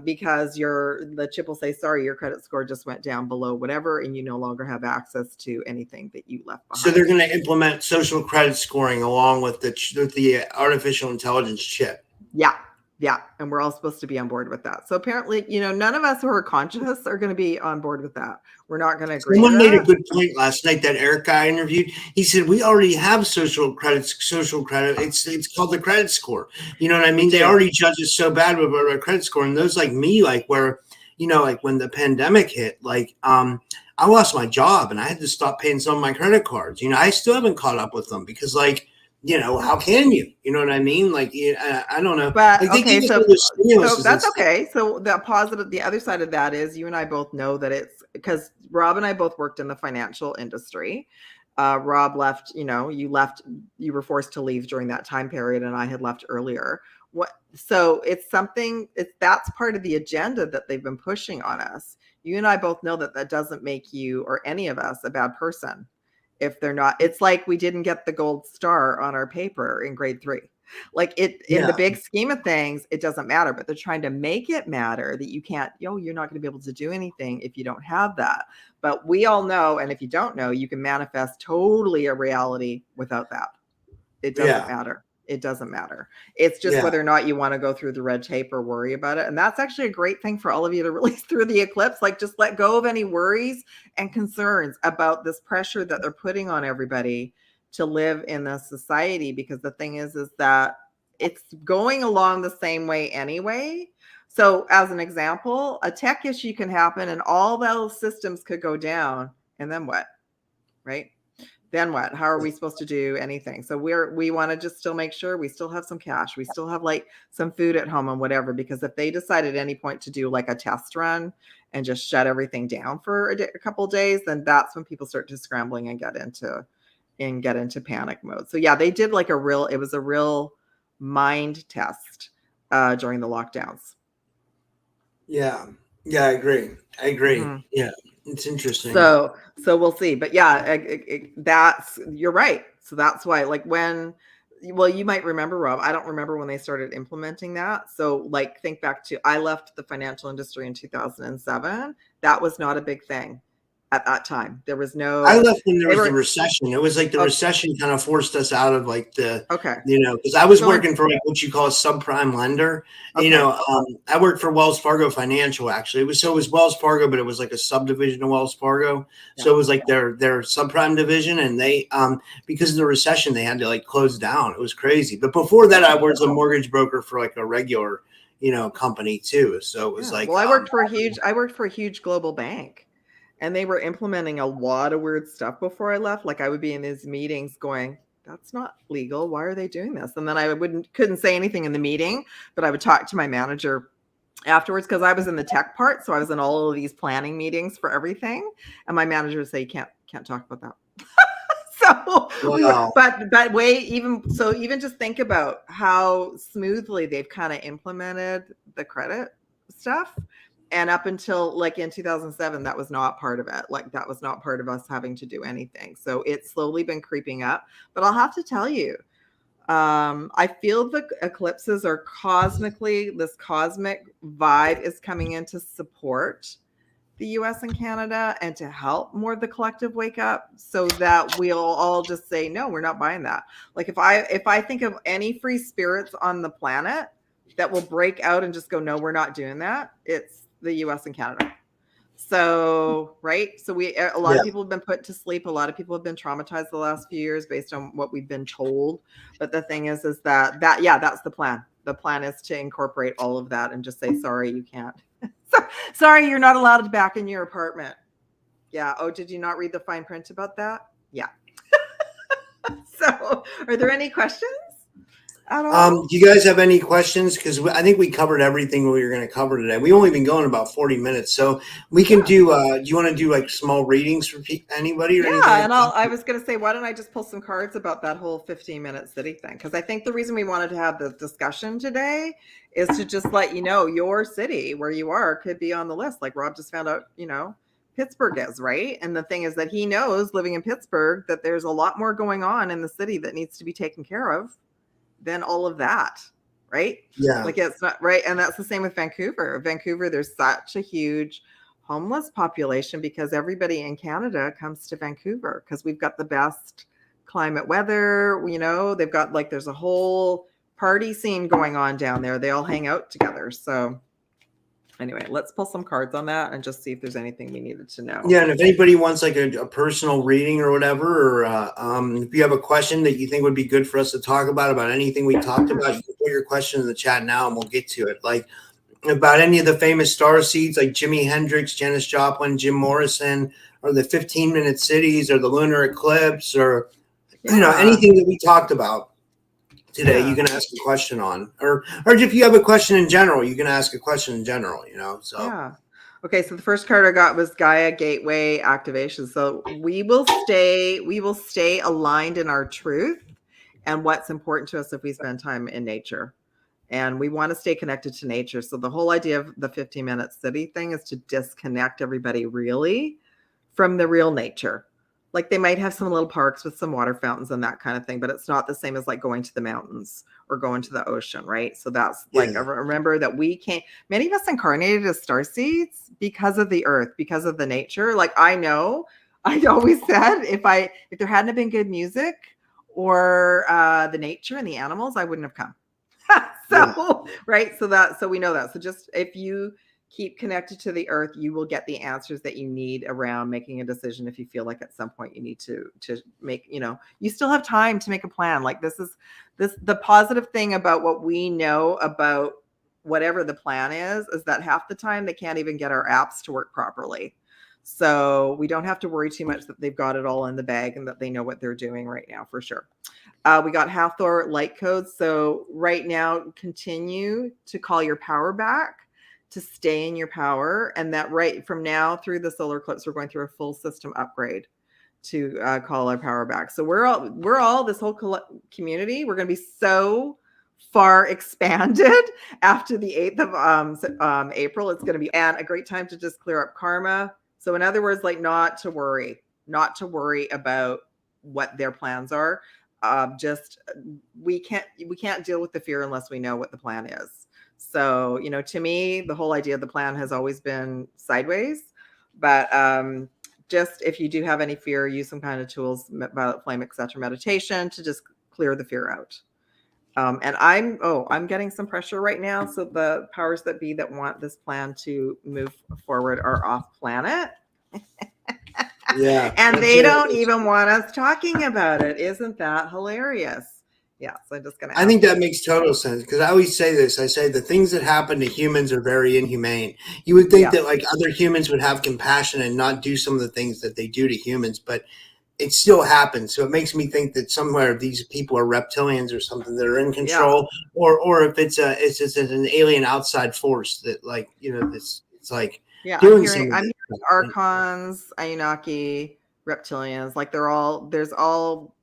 because the chip will say, sorry, your credit score just went down below whatever, and you no longer have access to anything that you left behind. So they're going to implement social credit scoring along with the artificial intelligence chip. Yeah. Yeah. And we're all supposed to be on board with that. So apparently, none of us who are conscious are going to be on board with that. We're not going to agree. Someone made a good point last night, that Eric guy I interviewed. He said, we already have social credit. It's called the credit score. You know what I mean? They already judge us so bad with our credit score. And those like me, like where, like when the pandemic hit, like, I lost my job and I had to stop paying some of my credit cards. I still haven't caught up with them because like, how can you? You know what I mean? Like, I don't know. But like, okay, so that's okay. So the other side of that is you and I both know that it's because Rob and I both worked in the financial industry. Rob left, you were forced to leave during that time period, and I had left earlier. So that's part of the agenda that they've been pushing on us. You and I both know that doesn't make you or any of us a bad person. If they're not, it's like we didn't get the gold star on our paper in grade 3. Like in the big scheme of things, it doesn't matter, but they're trying to make it matter that you can't, you're not going to be able to do anything if you don't have that. But we all know, and if you don't know, you can manifest totally a reality without that. It doesn't matter. It doesn't matter. It's just whether or not you want to go through the red tape or worry about it. And that's actually a great thing for all of you to release through the eclipse. Like just let go of any worries and concerns about this pressure that they're putting on everybody to live in this society. Because the thing is that it's going along the same way anyway. So as an example, a tech issue can happen and all those systems could go down. And then what? Right? Then what? How are we supposed to do anything? So we want to just still make sure we still have some cash. We still have like some food at home and whatever, because if they decide at any point to do like a test run and just shut everything down for a couple of days, then that's when people start to scrambling and get into panic mode. So yeah, they did like it was a real mind test during the lockdowns. Yeah. Yeah, I agree. Mm-hmm. Yeah. It's interesting. So we'll see. But yeah, you're right. So that's why you might remember, Rob, I don't remember when they started implementing that. So like think back to, I left the financial industry in 2007. That was not a big thing at that time. There was no, I left when there was the recession. It was like the recession kind of forced us out of like because I was working for like what you call a subprime lender. Okay. I worked for Wells Fargo Financial, actually. It was Wells Fargo, but it was like a subdivision of Wells Fargo. Yeah. So it was like their subprime division, and they because of the recession they had to like close down. It was crazy. But before that, I was a mortgage broker for like a regular company too. So it was like, well, I worked for a huge global bank. And they were implementing a lot of weird stuff before I left. Like I would be in these meetings going, that's not legal. Why are they doing this? And then I couldn't say anything in the meeting, but I would talk to my manager afterwards because I was in the tech part. So I was in all of these planning meetings for everything. And my manager would say, you can't talk about that. Even just think about how smoothly they've kind of implemented the credit stuff. And up until like in 2007, that was not part of it. Like that was not part of us having to do anything. So it's slowly been creeping up. But I'll have to tell you, I feel the eclipses are this cosmic vibe is coming in to support the US and Canada and to help more of the collective wake up so that we'll all just say, no, we're not buying that. Like if I think of any free spirits on the planet that will break out and just go, no, we're not doing that, it's the US and Canada. So, right. So a lot of people have been put to sleep. A lot of people have been traumatized the last few years based on what we've been told. But the thing is that's the plan. The plan is to incorporate all of that and just say, sorry, you can't. Sorry, you're not allowed back in your apartment. Yeah. Oh, did you not read the fine print about that? Yeah. So are there any questions? Do you guys have any questions? Because I think we covered everything we were going to cover today. We've only been going about 40 minutes, so we can do. Do you want to do like small readings for anybody? Or and I was going to say, why don't I just pull some cards about that whole 15-minute city thing? Because I think the reason we wanted to have the discussion today is to just let you know your city where you are could be on the list. Like Rob just found out, Pittsburgh is, right? And the thing is that he knows, living in Pittsburgh, that there's a lot more going on in the city that needs to be taken care of than all of that, right? Yeah. Like it's not right. And that's the same with Vancouver. Vancouver, there's such a huge homeless population because everybody in Canada comes to Vancouver because we've got the best climate weather. You know, they've got like, there's a whole party scene going on down there. They all hang out together. So anyway, let's pull some cards on that and just see if there's anything we needed to know. Yeah, and if anybody wants like a personal reading or whatever, or if you have a question that you think would be good for us to talk about anything we talked about, you can put your question in the chat now and we'll get to it. Like about any of the famous starseeds like Jimi Hendrix, Janis Joplin, Jim Morrison, or the 15-minute cities or the lunar eclipse, or anything that we talked about today, you can ask a question on, or if you have a question in general, you can ask a question in general, so okay, so the first card I got was Gaia Gateway Activation. So we will stay aligned in our truth and what's important to us if we spend time in nature, and we want to stay connected to nature. So the whole idea of the 15-minute city thing is to disconnect everybody really from the real nature. Like they might have some little parks with some water fountains and that kind of thing, but it's not the same as like going to the mountains or going to the ocean, right? So that's like, remember that we can't, many of us incarnated as starseeds because of the earth, because of the nature. Like I know, I always said if there hadn't been good music or the nature and the animals, I wouldn't have come. Right. So we know that. So just if you keep connected to the earth, you will get the answers that you need around making a decision. If you feel like at some point you need to make, you still have time to make a plan. Like the positive thing about what we know about whatever the plan is that half the time they can't even get our apps to work properly. So we don't have to worry too much that they've got it all in the bag and that they know what they're doing right now for sure. We got Hathor light codes. So right now, continue to call your power back, to stay in your power. And that right from now through the solar eclipse, we're going through a full system upgrade to call our power back. So we're all this whole community. We're going to be so far expanded after the 8th of April. It's going to be a great time to just clear up karma. So in other words, like not to worry about what their plans are. We can't deal with the fear unless we know what the plan is. So, to me, the whole idea of the plan has always been sideways, but just if you do have any fear, use some kind of tools, violet flame, etc., meditation to just clear the fear out. And I'm getting some pressure right now. So the powers that be that want this plan to move forward are off planet. Yeah. And they don't even want us talking about it. Isn't that hilarious? Yeah. So I'm just going to. I think that makes total sense because I always say this. I say the things that happen to humans are very inhumane. You would think that like other humans would have compassion and not do some of the things that they do to humans, but it still happens. So it makes me think that somewhere these people are reptilians or something that are in control, or if it's just an alien outside force that like, it's like doing something. I'm hearing Archons, Anunnaki, reptilians, like there's all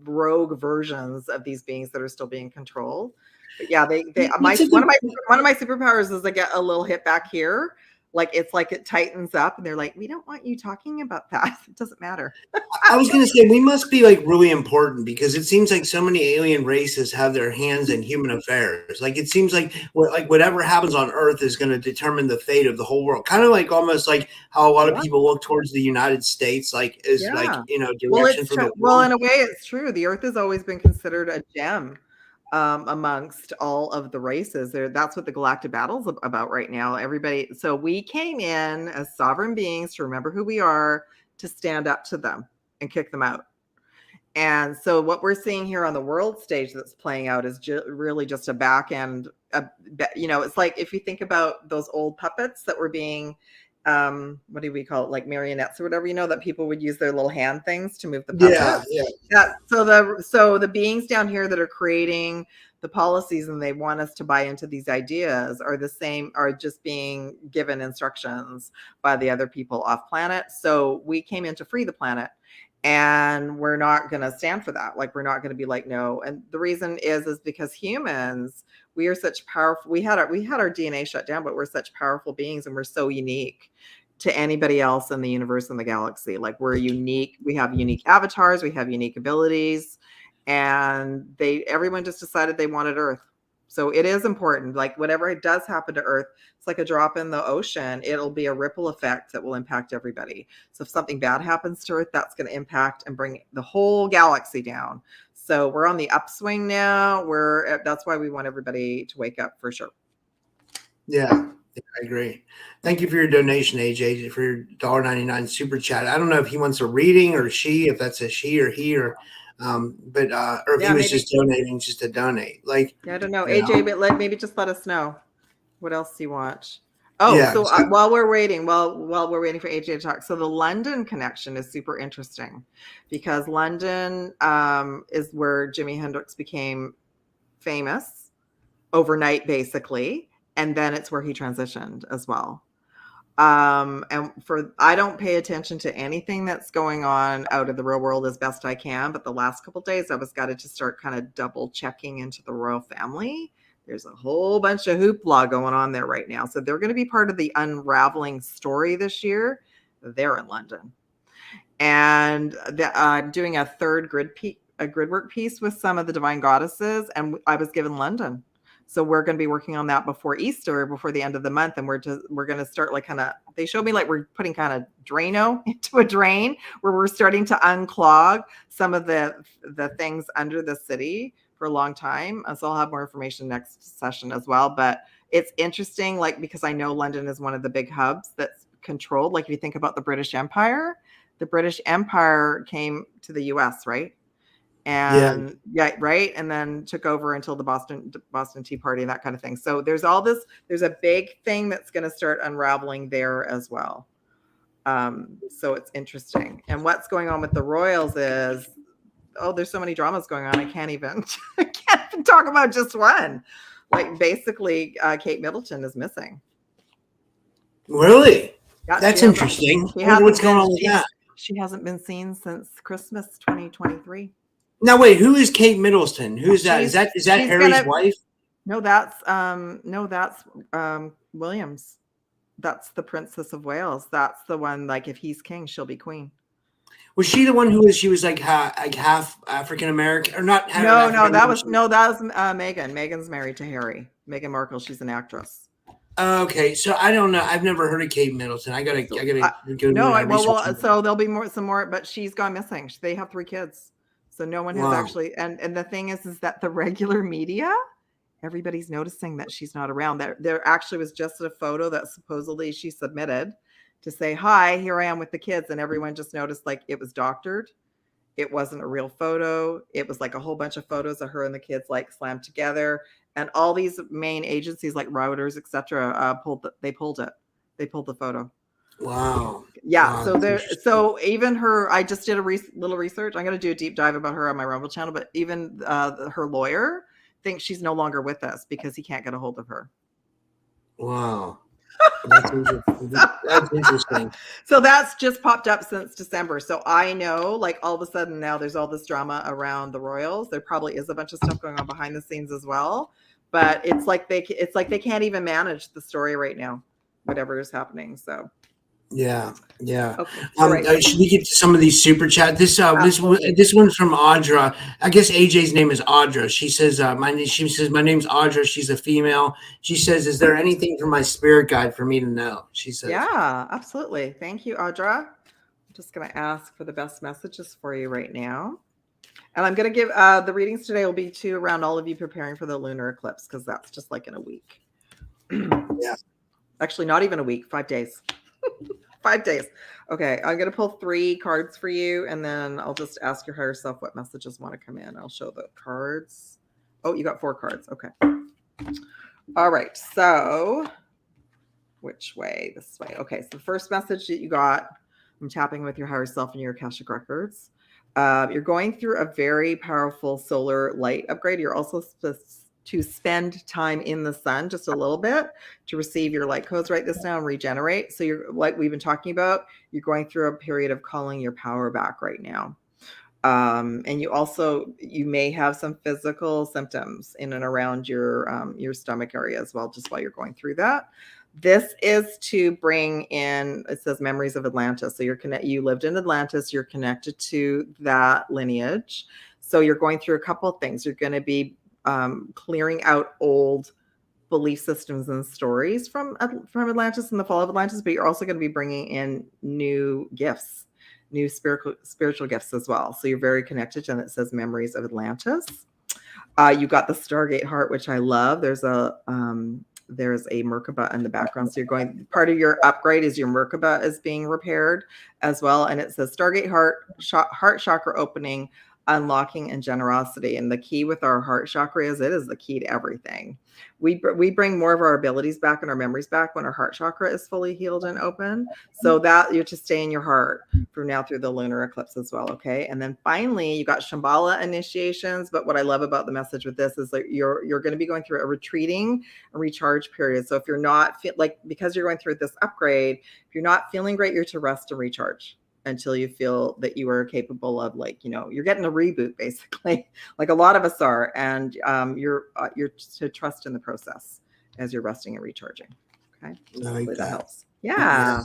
rogue versions of these beings that are still being controlled. But yeah, one of my superpowers is I get a little hit back here. Like it's like it tightens up and they're like, we don't want you talking about that. It doesn't matter. I was going to say we must be like really important because it seems like so many alien races have their hands in human affairs. Like it seems like whatever happens on Earth is going to determine the fate of the whole world. Kind of like almost like how a lot of people look towards the United States, like is like, direction for the world. Well, in a way it's true. The Earth has always been considered a gem. Amongst all of the races that's what the galactic battle's about right now. Everybody. So we came in as sovereign beings to remember who we are, to stand up to them and kick them out. And so what we're seeing here on the world stage that's playing out is really just a back end. It's like if you think about those old puppets that were being what do we call it, like marionettes or whatever, that people would use their little hand things to move the puppets. So the beings down here that are creating the policies and they want us to buy into these ideas are just being given instructions by the other people off planet. So we came in to free the planet, and we're not going to stand for that. Like we're not going to be like, no. And the reason is because humans, we are such powerful. We had our DNA shut down, but we're such powerful beings and we're so unique to anybody else in the universe and the galaxy. Like we're unique. We have unique avatars. We have unique abilities, and everyone just decided they wanted Earth. So it is important. Like whatever does happen to Earth, it's like a drop in the ocean. It'll be a ripple effect that will impact everybody. So if something bad happens to Earth, that's going to impact and bring the whole galaxy down. So we're on the upswing now. That's why we want everybody to wake up for sure. Yeah, I agree. Thank you for your donation, AJ, for your $1.99 super chat. I don't know if he wants a reading or if that's a she or he or if he was just donating just to donate. Like, I don't know, AJ, but maybe just let us know what else you want. Oh, yeah, so while we're waiting for AJ to talk, so the London connection is super interesting because London is where Jimi Hendrix became famous overnight, basically, and then it's where he transitioned as well. And I don't pay attention to anything that's going on out of the real world as best I can, but the last couple of days I was got to start kind of double checking into the royal family. There's a whole bunch of hoopla going on there right now. So they're going to be part of the unraveling story this year. They're in London. And I'm doing a third gridwork piece with some of the divine goddesses, and I was given London. So we're going to be working on that before Easter, before the end of the month. And we're going to start they showed me we're putting kind of Drano into a drain where we're starting to unclog some of the things under the city for a long time. So I'll have more information next session as well. But it's interesting, because I know London is one of the big hubs that's controlled. If you think about the British Empire came to the US, right? And right. And then took over until the Boston Tea Party and that kind of thing. So there's a big thing that's going to start unraveling there as well. So it's interesting. And what's going on with the royals is, there's so many dramas going on. I can't even talk about just one. Basically, Kate Middleton is missing. Really? That's interesting. What's going on with that? She hasn't been seen since Christmas 2023. Now wait, who is Kate Middleton? Who's that? Is that Harry's wife? No, that's Williams. That's the Princess of Wales. That's the one. If he's king, she'll be queen. Was she the one she was half African American or not? No, that was Meghan. Meghan's married to Harry. Meghan Markle. She's an actress. Okay, so I don't know. I've never heard of Kate Middleton. I gotta go. No, so there'll be some more, but she's gone missing. They have 3 kids. So no one has actually, and the thing is that the regular media, everybody's noticing that she's not around. There actually was just a photo that supposedly she submitted to say, hi, here I am with the kids. And everyone just noticed it was doctored. It wasn't a real photo. It was a whole bunch of photos of her and the kids slammed together. And all these main agencies like Reuters, etc., pulled it. They pulled the photo. Wow. Yeah. Wow, so even her, I just did a little research. I'm going to do a deep dive about her on my Rumble channel, but even her lawyer thinks she's no longer with us because he can't get a hold of her. Wow. That's interesting. So that's just popped up since December. So I know all of a sudden now there's all this drama around the royals. There probably is a bunch of stuff going on behind the scenes as well, but it's they can't even manage the story right now, whatever is happening. So yeah. Okay. Right. Should we get to some of these super chat? This one's from Audra. I guess AJ's name is Audra. She says my name's Audra. She's a female. She says, is there anything from my spirit guide for me to know? She says, yeah, absolutely. Thank you, Audra. I'm just going to ask for the best messages for you right now. And I'm going to give the readings today will be around all of you preparing for the lunar eclipse, because that's just in a week. Yeah. Actually, not even a week, 5 days. 5 days. Okay, I'm going to pull 3 cards for you, and then I'll just ask your higher self what messages want to come in. I'll show the cards. Oh, you got 4 cards. Okay. All right. So which way? This way. Okay. So the first message that you got, I'm tapping with your higher self and your Akashic records. You're going through a very powerful solar light upgrade. You're also supposed to spend time in the sun just a little bit to receive your light codes. Write this down and regenerate. So you're, like we've been talking about, you're going through a period of calling your power back right now. And you may have some physical symptoms in and around your stomach area as well, just while you're going through that. This is to bring in, it says memories of Atlantis. So you lived in Atlantis, you're connected to that lineage. So you're going through a couple of things. You're going to be clearing out old belief systems and stories from Atlantis and the fall of Atlantis, but you're also going to be bringing in new gifts, new spiritual gifts as well. So you're very connected, and it says memories of Atlantis. You got the Stargate heart, which I love. There's a Merkaba in the background. So you're going, part of your upgrade is your Merkaba is being repaired as well. And it says Stargate heart chakra opening, unlocking, and generosity. And the key with our heart chakra is it is the key to everything. We bring more of our abilities back and our memories back when our heart chakra is fully healed and open. So that you're to stay in your heart from now through the lunar eclipse as well. Okay. And then finally you got Shambhala initiations. But what I love about the message with this is that you're going to be going through a retreating and recharge period. So if you're not because you're going through this upgrade, if you're not feeling great, you're to rest and recharge until you feel that you are capable of, like, you're getting a reboot basically, like a lot of us are, and you're to trust in the process as you're resting and recharging. Okay, like that helps. Yeah.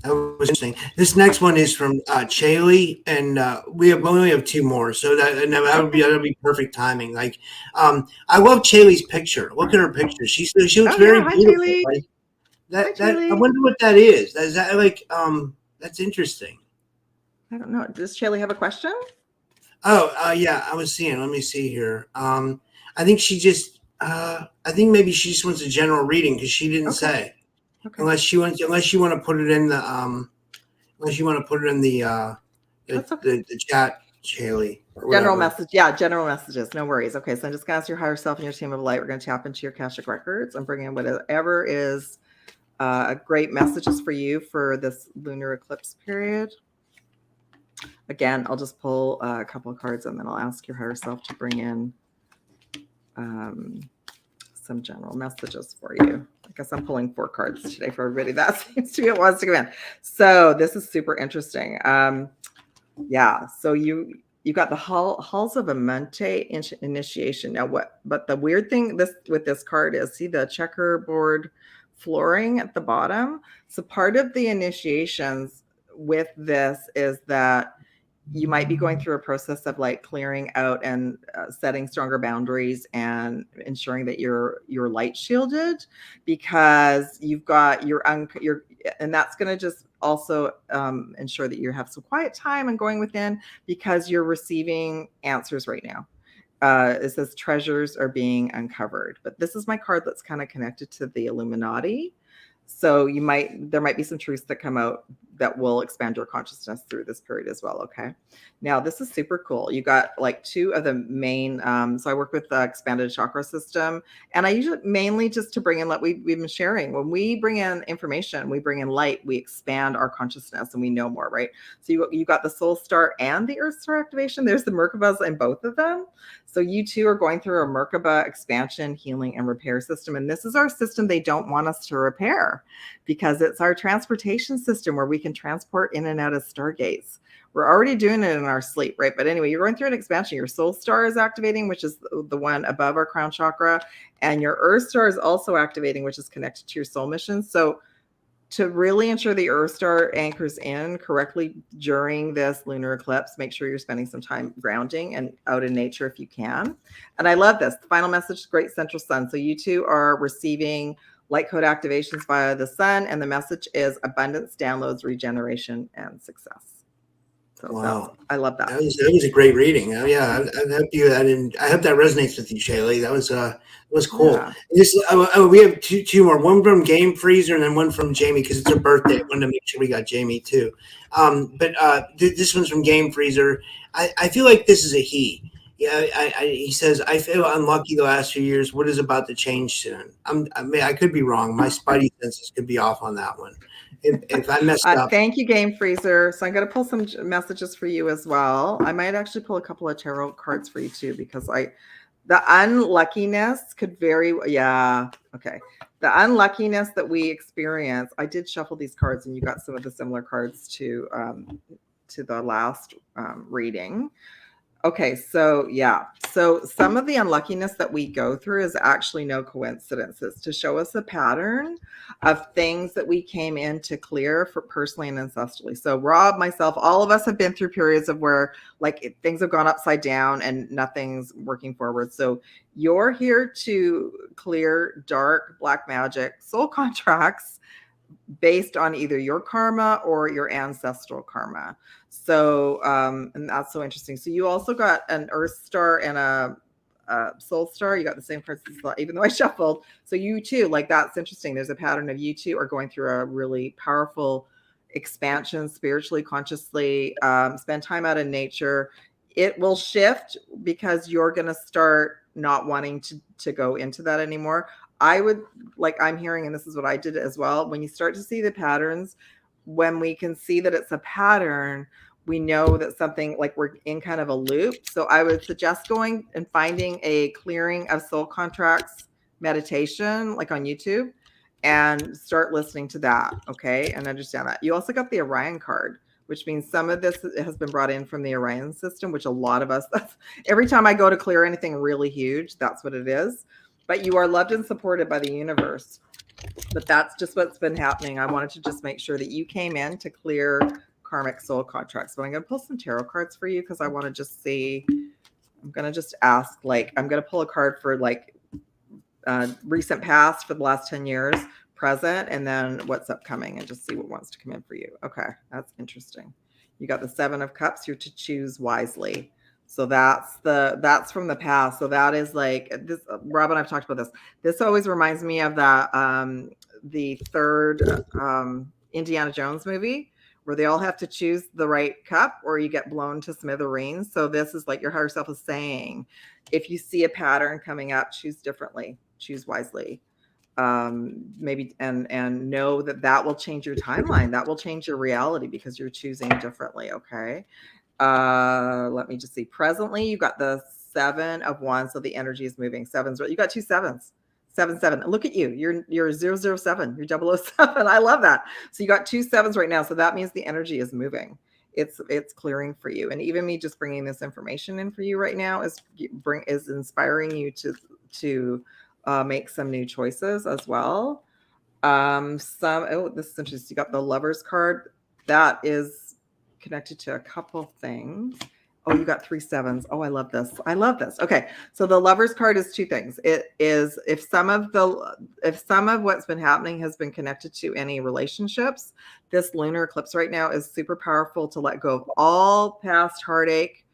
That was interesting. This next one is from Chaley, and we only have two more, so that would be perfect timing. Like, I love Chaley's picture. Look at her picture. She looks very beautiful. Chaley. Right? That Chaley. I wonder what that is. Is that like That's interesting. I don't know. Does Chaley have a question? Oh, yeah. I was seeing. Let me see here. I think she just. I think maybe she just wants a general reading because she didn't say. Okay. Unless you want to put it in the the chat, Chaley. General message. Yeah, general messages. No worries. Okay, so I'm just going to ask your higher self and your team of light. We're going to tap into your Akashic records and bring in whatever is great messages for you for this lunar eclipse period. Again, I'll just pull a couple of cards and then I'll ask your higher self to bring in some general messages for you. I guess I'm pulling 4 cards today for everybody. That seems to be what wants to come in. So this is super interesting. Yeah. So you got the halls of a Mente initiation. Now but the weird thing with this card is, see the checkerboard flooring at the bottom. So part of the initiations with this is that you might be going through a process of like clearing out and setting stronger boundaries and ensuring that you're light shielded, because you've got and that's going to just also ensure that you have some quiet time and going within, because you're receiving answers right now. It says treasures are being uncovered, but this is my card that's kind of connected to the Illuminati. So there might be some truths that come out that will expand your consciousness through this period as well. Okay. Now this is super cool. You got like 2 of the main, so I work with the expanded chakra system, and I usually mainly just to bring in what we've been sharing. When we bring in information, we bring in light, we expand our consciousness and we know more, right? So you got the soul star and the earth star activation. There's the Merkabas in both of them. So you 2 are going through a Merkaba expansion, healing, and repair system. And this is our system they don't want us to repair, because it's our transportation system where we can transport in and out of stargates. We're already doing it in our sleep, right? But anyway, you're going through an expansion. Your soul star is activating, which is the one above our crown chakra. And your earth star is also activating, which is connected to your soul mission. So to really ensure the earth star anchors in correctly during this lunar eclipse, make sure you're spending some time grounding and out in nature if you can. And I love this. The final message, great central sun. So you 2 are receiving light code activations via the sun, and the message is abundance, downloads, regeneration, and success. So wow, I love that. That was a great reading. Oh, yeah, I hope that resonates with you, Shaylee. That was cool. Yeah. We have two more. One from Game Freezer and then one from Jamie, because it's her birthday. I wanted to make sure we got Jamie too. But this one's from Game Freezer. I feel like this is a he. Yeah, he says, I feel unlucky the last few years. What is about to change soon? I could be wrong. My spidey senses could be off on that one. If I messed up. Thank you, Game Freezer. So I'm going to pull some messages for you as well. I might actually pull a couple of tarot cards for you too, because the unluckiness could vary. Yeah. Okay. The unluckiness that we experience. I did shuffle these cards, and you got some of the similar cards to the last reading. Okay, so yeah. So some of the unluckiness that we go through is actually no coincidences to show us a pattern of things that we came in to clear for personally and ancestrally. So Rob, myself, all of us have been through periods of where like things have gone upside down and nothing's working forward. So you're here to clear dark black magic soul contracts based on either your karma or your ancestral karma. So, and that's so interesting. So you also got an Earth star and a soul star. You got the same cards, even though I shuffled. So you too, like that's interesting. There's a pattern of you two are going through a really powerful expansion spiritually, consciously. Spend time out in nature. It will shift because you're going to start not wanting to go into that anymore. I would like I'm hearing, and this is what I did as well. When you start to see the patterns, when we can see that it's a pattern, we know that something like we're in kind of a loop. So I would suggest going and finding a clearing of soul contracts meditation, like on YouTube, and start listening to that. Okay. And understand that. You also got the Orion card, which means some of this has been brought in from the Orion system, which a lot of us, every time I go to clear anything really huge, that's what it is. But you are loved and supported by the universe. But that's just what's been happening. I wanted to just make sure that you came in to clear karmic soul contracts. But I'm going to pull some tarot cards for you because I want to just see. I'm going to just ask, like, I'm going to pull a card for like recent past for the last 10 years, present, and then what's upcoming, and just see what wants to come in for you. Okay, that's interesting. You got the 7 of Cups. You're to choose wisely. So that's from the past. So that is like this. Rob and I've talked about this. This always reminds me of that the third Indiana Jones movie where they all have to choose the right cup or you get blown to smithereens. So this is like your higher self is saying, if you see a pattern coming up, choose differently, choose wisely. Maybe and know that will change your timeline. That will change your reality because you're choosing differently. Okay. Let me just see. Presently, you got the 7 of Wands, so the energy is moving. Sevens, you got 2 7s. 7 7. Look at you. You're 007. You're 007. I love that. So you got 2 7s right now. So that means the energy is moving. It's clearing for you. And even me just bringing this information in for you right now is inspiring you to make some new choices as well. This is interesting. You got the Lovers card. That is connected to a couple things. Oh, you got 3 7s. Oh, I love this. I love this. Okay. So the Lovers card is 2 things. It is if some of what's been happening has been connected to any relationships, this lunar eclipse right now is super powerful to let go of all past heartache,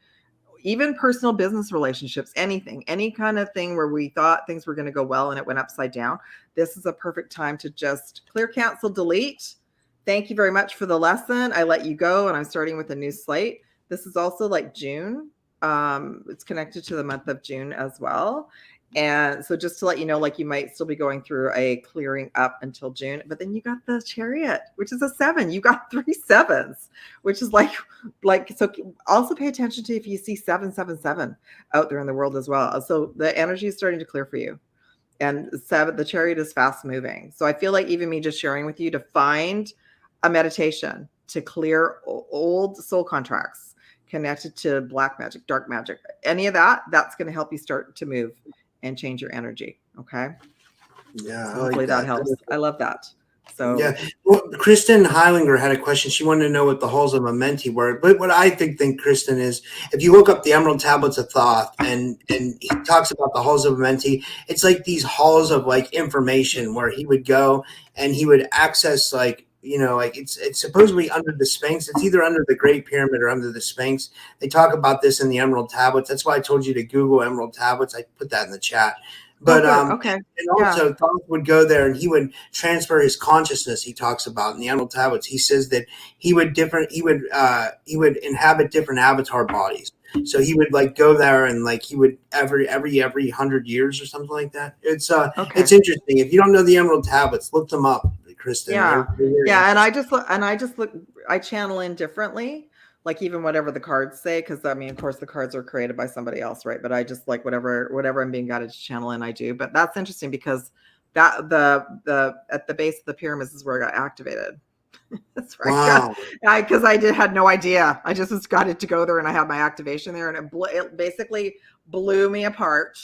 even personal business relationships, anything, any kind of thing where we thought things were going to go well and it went upside down. This is a perfect time to just clear, cancel, delete. Thank you very much for the lesson. I let you go and I'm starting with a new slate. This is also like June. It's connected to the month of June as well. And so just to let you know, like you might still be going through a clearing up until June, but then you got the Chariot, which is a 7. You got 3 7s, which is like, so also pay attention to if you see 777 out there in the world as well. So the energy is starting to clear for you. And 7, the Chariot is fast moving. So I feel like even me just sharing with you to find a meditation to clear old soul contracts connected to black magic, dark magic, any of that's going to help you start to move and change your energy. Okay. Yeah. So hopefully that helps. I love that. So yeah. Well, Kristen Heilinger had a question. She wanted to know what the halls of Amenti were. But what I think, Kristen, is if you look up the Emerald Tablets of Thoth and he talks about the halls of Amenti, it's like these halls of like information where he would go and he would access like, like it's supposedly under the Sphinx. It's either under the Great Pyramid or under the Sphinx. They talk about this in the Emerald Tablets. That's why I told you to Google Emerald Tablets. I put that in the chat. But okay. And also Thoth would go there and he would transfer his consciousness. He talks about in the Emerald Tablets. He says that he would inhabit different avatar bodies. So he would like go there and like he would every 100 years or something like that. It's it's interesting. If you don't know the Emerald Tablets, look them up, Kristen. Yeah. And I just look, I channel in differently. Like even whatever the cards say, because I mean, of course, the cards are created by somebody else, right? But I just like whatever I'm being guided to channel in, I do. But that's interesting because that the at the base of the pyramids is where I got activated. That's right. Wow. Because I had no idea. I just got it to go there, and I had my activation there, and it basically blew me apart.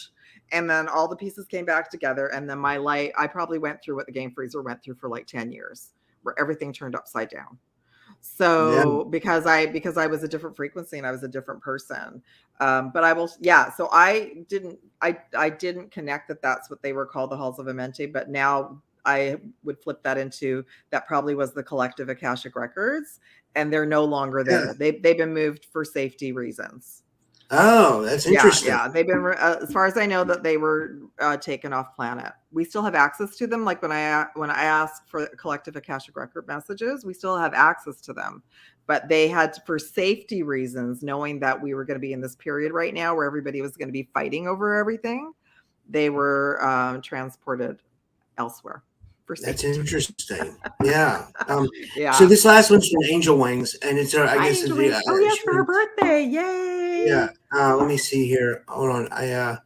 And then all the pieces came back together, and then my light. I probably went through what the game freezer went through for like 10 years, where everything turned upside down. Yeah. So because I was a different frequency and I was a different person, but I will, yeah. So I didn't connect that that's what they were called, the halls of Amenti, but now I would flip that into that probably was the collective Akashic records, and they're no longer there. Yeah. They've been moved for safety reasons. Oh, that's interesting. Yeah. They've been, as far as I know, that they were taken off planet. We still have access to them. Like when I ask for collective Akashic record messages, we still have access to them. But they had to, for safety reasons, knowing that we were going to be in this period right now where everybody was going to be fighting over everything, they were transported elsewhere. That's interesting. Yeah. Yeah. So this last one's from Angel Wings, and it's I guess Angel Wings. Oh yes, for her birthday! Yay! Yeah. Let me see here. Hold on.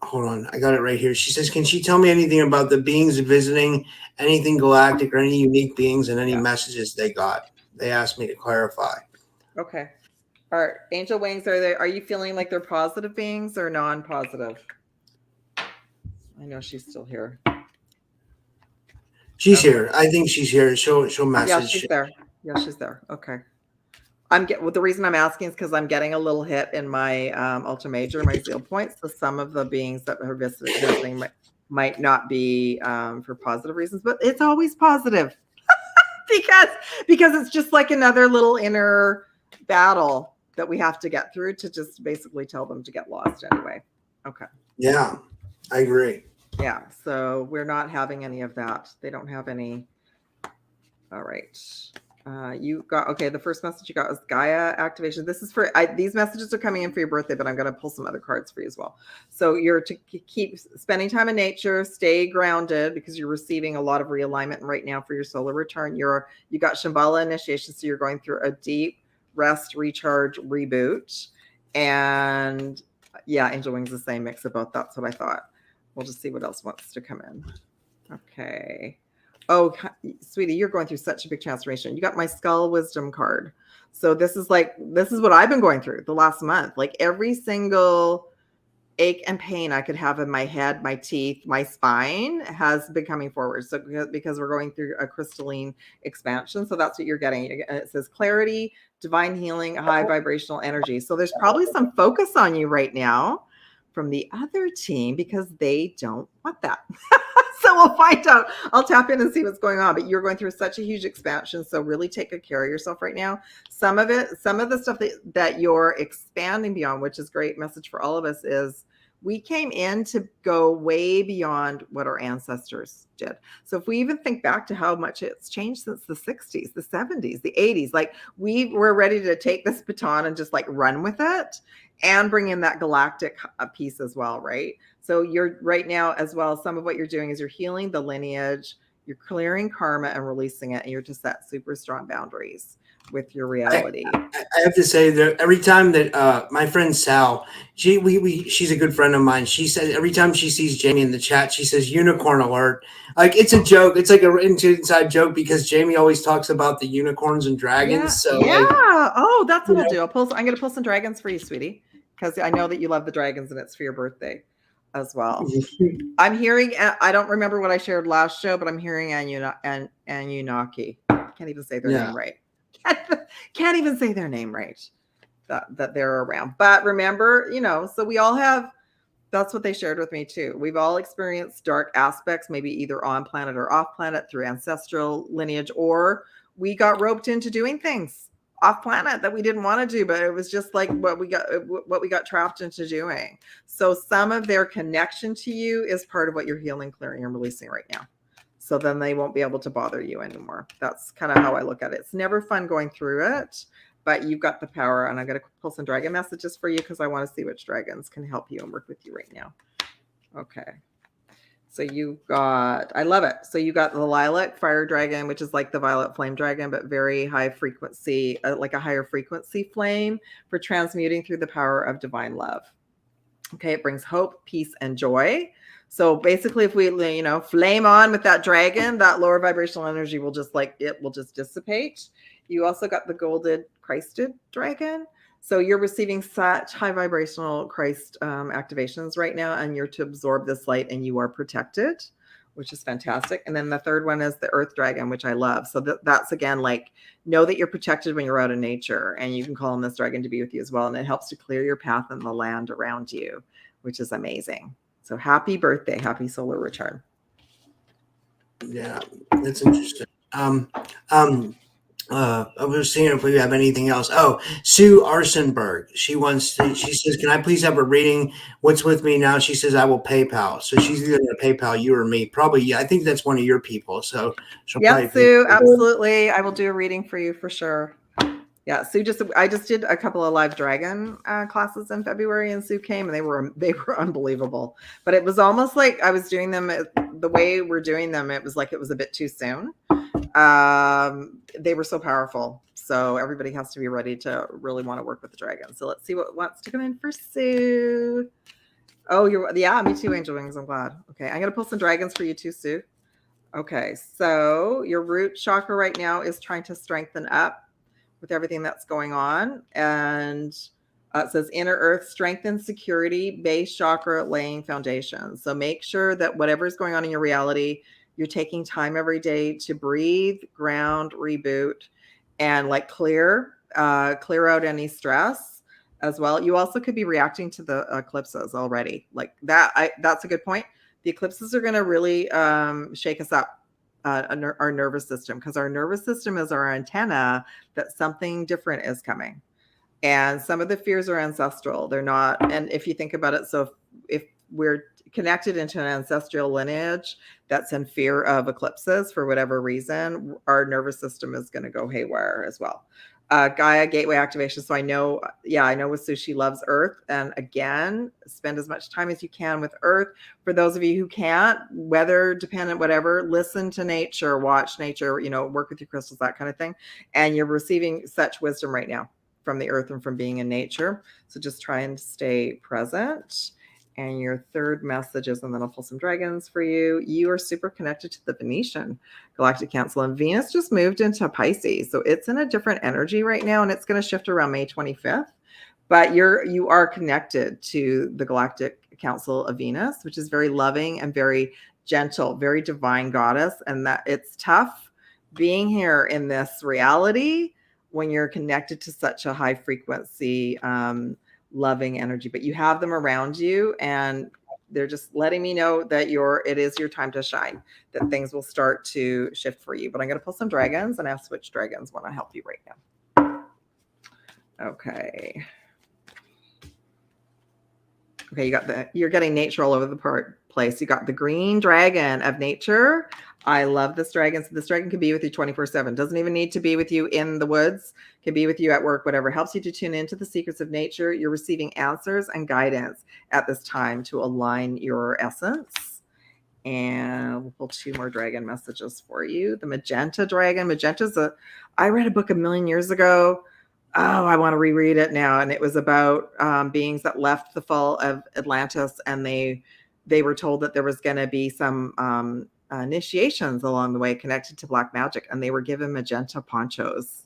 Hold on. I got it right here. She says, "Can she tell me anything about the beings visiting, anything galactic, or any unique beings, and any messages they got?" They asked me to clarify. Okay. All right. Angel Wings. Are you feeling like they're positive beings or non-positive? I know she's still here. She's here. I think she's here. She'll message. Yeah, she's there. Yeah, she's there. Okay. The reason I'm asking is because I'm getting a little hit in my ultra major, my zeal points. So some of the beings that are visiting might not be for positive reasons, but it's always positive because it's just like another little inner battle that we have to get through to just basically tell them to get lost anyway. Okay. Yeah, I agree. Yeah, so we're not having any of that. They don't have any. All right. You got, okay, the first message you got was Gaia activation. This is for, these messages are coming in for your birthday, but I'm going to pull some other cards for you as well. So you're to keep spending time in nature, stay grounded because you're receiving a lot of realignment right now for your solar return. You got Shambhala initiation, so you're going through a deep rest, recharge, reboot. And yeah, Angel Wings the same mix of both. That's what I thought. We'll just see what else wants to come in. Okay. Oh, sweetie, you're going through such a big transformation. You got my skull wisdom card. So this is what I've been going through the last month. Like every single ache and pain I could have in my head, my teeth, my spine has been coming forward. So because we're going through a crystalline expansion. So that's what you're getting. It says clarity, divine healing, high vibrational energy. So there's probably some focus on you right now from the other team because they don't want that. So we'll find out. I'll tap in and see what's going on. But you're going through such a huge expansion. So really take good care of yourself right now. Some of the stuff that you're expanding beyond, which is a great message for all of us, is we came in to go way beyond what our ancestors did. So if we even think back to how much it's changed since the 60s, the 70s, the 80s, like we were ready to take this baton and just like run with it and bring in that galactic piece as well, right? So you're right now as well, some of what you're doing is you're healing the lineage, you're clearing karma and releasing it, and you're to set super strong boundaries with your reality. I have to say that every time that my friend Sal, she's a good friend of mine. She says every time she sees Jamie in the chat, she says unicorn alert. Like it's a joke. It's like an inside joke because Jamie always talks about the unicorns and dragons. Yeah. So Oh, that's what I'll do. I'm going to pull some dragons for you, sweetie, because I know that you love the dragons and it's for your birthday as well. I'm hearing, I don't remember what I shared last show, but I'm hearing Anunnaki. Can't even say their name right. Can't even say their name right. That they're around. But remember, so we all have, that's what they shared with me too. We've all experienced dark aspects, maybe either on planet or off planet through ancestral lineage, or we got roped into doing things off planet that we didn't want to do, but it was just like what we got trapped into doing. So some of their connection to you is part of what you're healing, clearing, and releasing right now. So then they won't be able to bother you anymore. That's kind of how I look at it. It's never fun going through it, but you've got the power. And I'm going to pull some dragon messages for you because I want to see which dragons can help you and work with you right now. Okay. So I love it. So you got the lilac fire dragon, which is like the violet flame dragon, but very high frequency, like a higher frequency flame for transmuting through the power of divine love. Okay. It brings hope, peace, and joy. So basically, if we, flame on with that dragon, that lower vibrational energy will just dissipate. You also got the golden Christed dragon. So you're receiving such high vibrational Christ activations right now, and you're to absorb this light, and you are protected, which is fantastic. And then the third one is the earth dragon, which I love. So that's again, like, know that you're protected when you're out in nature, and you can call on this dragon to be with you as well. And it helps to clear your path and the land around you, which is amazing. So happy birthday, happy solar return. Yeah, that's interesting. I was seeing if we have anything else. Oh, Sue Arsenberg. She says, can I please have a reading? What's with me now? She says, I will PayPal. So she's either going to PayPal you or me. Probably, yeah. I think that's one of your people. So she'll probably Sue, absolutely. I will do a reading for you for sure. Yeah, Sue I just did a couple of live dragon classes in February, and Sue came, and they were unbelievable. But it was almost like I was doing them the way we're doing them. It was like it was a bit too soon. They were so powerful. So everybody has to be ready to really want to work with the dragon. So let's see what wants to come in for Sue. Oh, me too, Angel Wings. I'm glad. Okay, I'm gonna pull some dragons for you too, Sue. Okay, so your root chakra right now is trying to strengthen up with everything that's going on. And it says inner earth, strengthen security, base chakra, laying foundation. So make sure that whatever is going on in your reality, you're taking time every day to breathe, ground, reboot, and like clear out any stress as well. You also could be reacting to the eclipses already. Like that, that's a good point. The eclipses are going to really shake us up. Our nervous system, because our nervous system is our antenna that something different is coming. And some of the fears are ancestral. They're not. And if you think about it, so if we're connected into an ancestral lineage that's in fear of eclipses for whatever reason, our nervous system is going to go haywire as well. Gaia gateway activation. So I know with Sue, she loves Earth. And again, spend as much time as you can with Earth. For those of you who can't, weather dependent, whatever, listen to nature, watch nature, work with your crystals, that kind of thing. And you're receiving such wisdom right now from the Earth and from being in nature. So just try and stay present. And your third message is, and then I'll pull some dragons for you. You are super connected to the Venetian Galactic Council, and Venus just moved into Pisces. So it's in a different energy right now, and it's going to shift around May 25th. But you are connected to the Galactic Council of Venus, which is very loving and very gentle, very divine goddess. And that it's tough being here in this reality when you're connected to such a high frequency, loving energy, but you have them around you, and they're just letting me know that it is your time to shine, that things will start to shift for you. But I'm going to pull some dragons and ask which dragons want to help you right now. Okay, you're getting nature all over the place. You got the green dragon of nature. I love this dragon. So this dragon can be with you 24/7. Doesn't even need to be with you in the woods. Can be with you at work, whatever. Helps you to tune into the secrets of nature. You're receiving answers and guidance at this time to align your essence. And we'll pull two more dragon messages for you. The magenta dragon. I read a book a million years ago. Oh, I want to reread it now. And it was about beings that left the fall of Atlantis, and they were told that there was going to be some initiations along the way connected to black magic, and they were given magenta ponchos.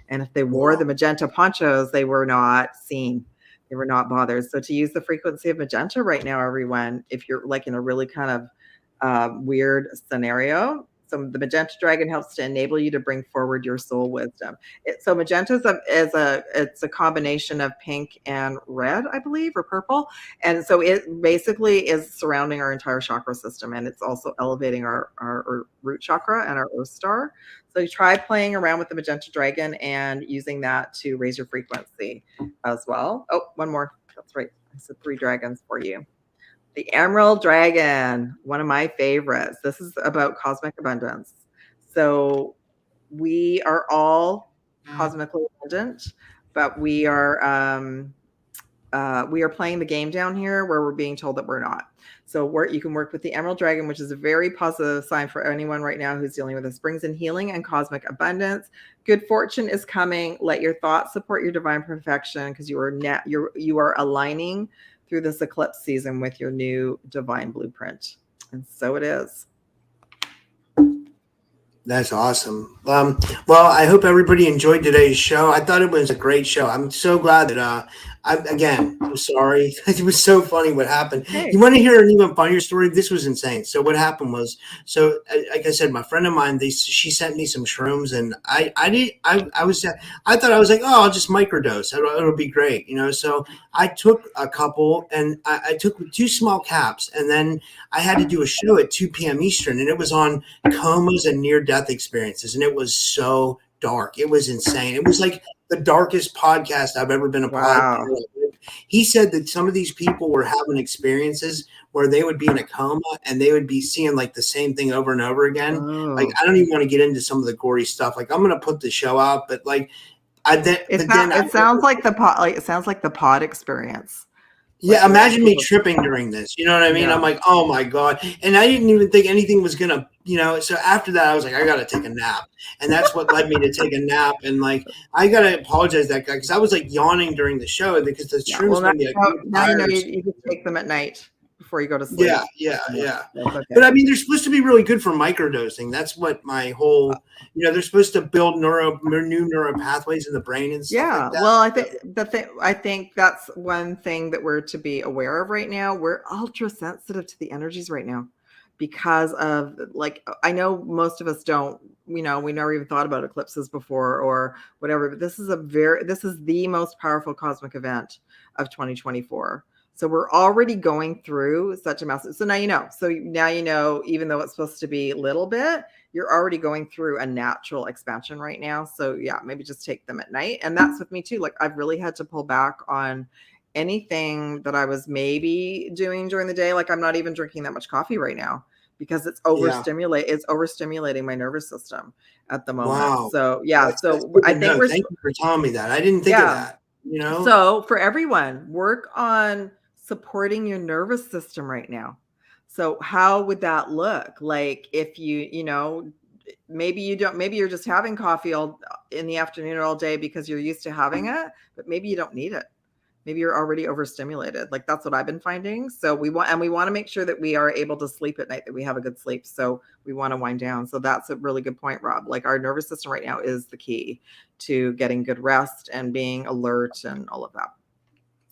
And if they wore the magenta ponchos, they were not seen. They were not bothered. So to use the frequency of magenta right now, everyone, if you're like in a really kind of weird scenario, so the magenta dragon helps to enable you to bring forward your soul wisdom. So magenta it's a combination of pink and red, I believe, or purple. And so it basically is surrounding our entire chakra system, and it's also elevating our root chakra and our earth star. So you try playing around with the magenta dragon and using that to raise your frequency as well. Oh, one more. That's right. I said 3 dragons for you. The Emerald Dragon, one of my favorites. This is about cosmic abundance. So we are all cosmically abundant, but we are playing the game down here where we're being told that we're not. So you can work with the Emerald Dragon, which is a very positive sign for anyone right now who's dealing with this. Brings in healing and cosmic abundance. Good fortune is coming. Let your thoughts support your divine perfection, because you are aligning through this eclipse season with your new divine blueprint. And so it is. That's awesome. Well, I hope everybody enjoyed today's show. I thought it was a great show. I'm so glad that I'm sorry. It was so funny what happened. Hey. You want to hear an even funnier story? This was insane. So what happened was, like I said, my friend of mine, she sent me some shrooms, and I thought I was like, oh, I'll just microdose. It'll be great, you know. So I took a couple, and I took 2 small caps, and then I had to do a show at 2 p.m. Eastern, and it was on comas and near-death experiences, and it was so dark. It was insane. It was like the darkest podcast I've ever been a part of. He said that some of these people were having experiences where they would be in a coma and they would be seeing like the same thing over and over again. Oh. Like, I don't even want to get into some of the gory stuff. Like, I'm going to put the show out, but like, it sounds like the pod. Like, it sounds like the pod experience. Yeah, imagine me tripping during this. You know what I mean? Yeah. I'm like, oh my God. And I didn't even think anything was going to, you know, so after that, I was like, I got to take a nap. And that's what led me to take a nap. And like, I got to apologize to that guy because I was like yawning during the show because the shrooms made me like, now you know you can take them at night before you go to sleep. Yeah. Okay. But I mean, they're supposed to be really good for microdosing. That's what my whole, you know, they're supposed to build new neural pathways in the brain and stuff like that. Well, I think that's one thing that we're to be aware of right now. We're ultra sensitive to the energies right now because of, like, I know most of us don't, you know, we never even thought about eclipses before or whatever, but this is the most powerful cosmic event of 2024. So we're already going through such a massive. So now you know. So now you know, even though it's supposed to be a little bit, you're already going through a natural expansion right now. So yeah, maybe just take them at night. And that's with me too. Like, I've really had to pull back on anything that I was maybe doing during the day. Like, I'm not even drinking that much coffee right now because it's It's overstimulating my nervous system at the moment. Wow. So yeah. That's I think thank you for telling me that. I didn't think of that. You know. So for everyone, work on supporting your nervous system right now. So how would that look? Like, if you know, maybe you're just having coffee all in the afternoon or all day because you're used to having it, but maybe you don't need it. Maybe you're already overstimulated. Like, that's what I've been finding. So we want to make sure that we are able to sleep at night, that we have a good sleep. So we want to wind down. So that's a really good point, Rob. Like, our nervous system right now is the key to getting good rest and being alert and all of that.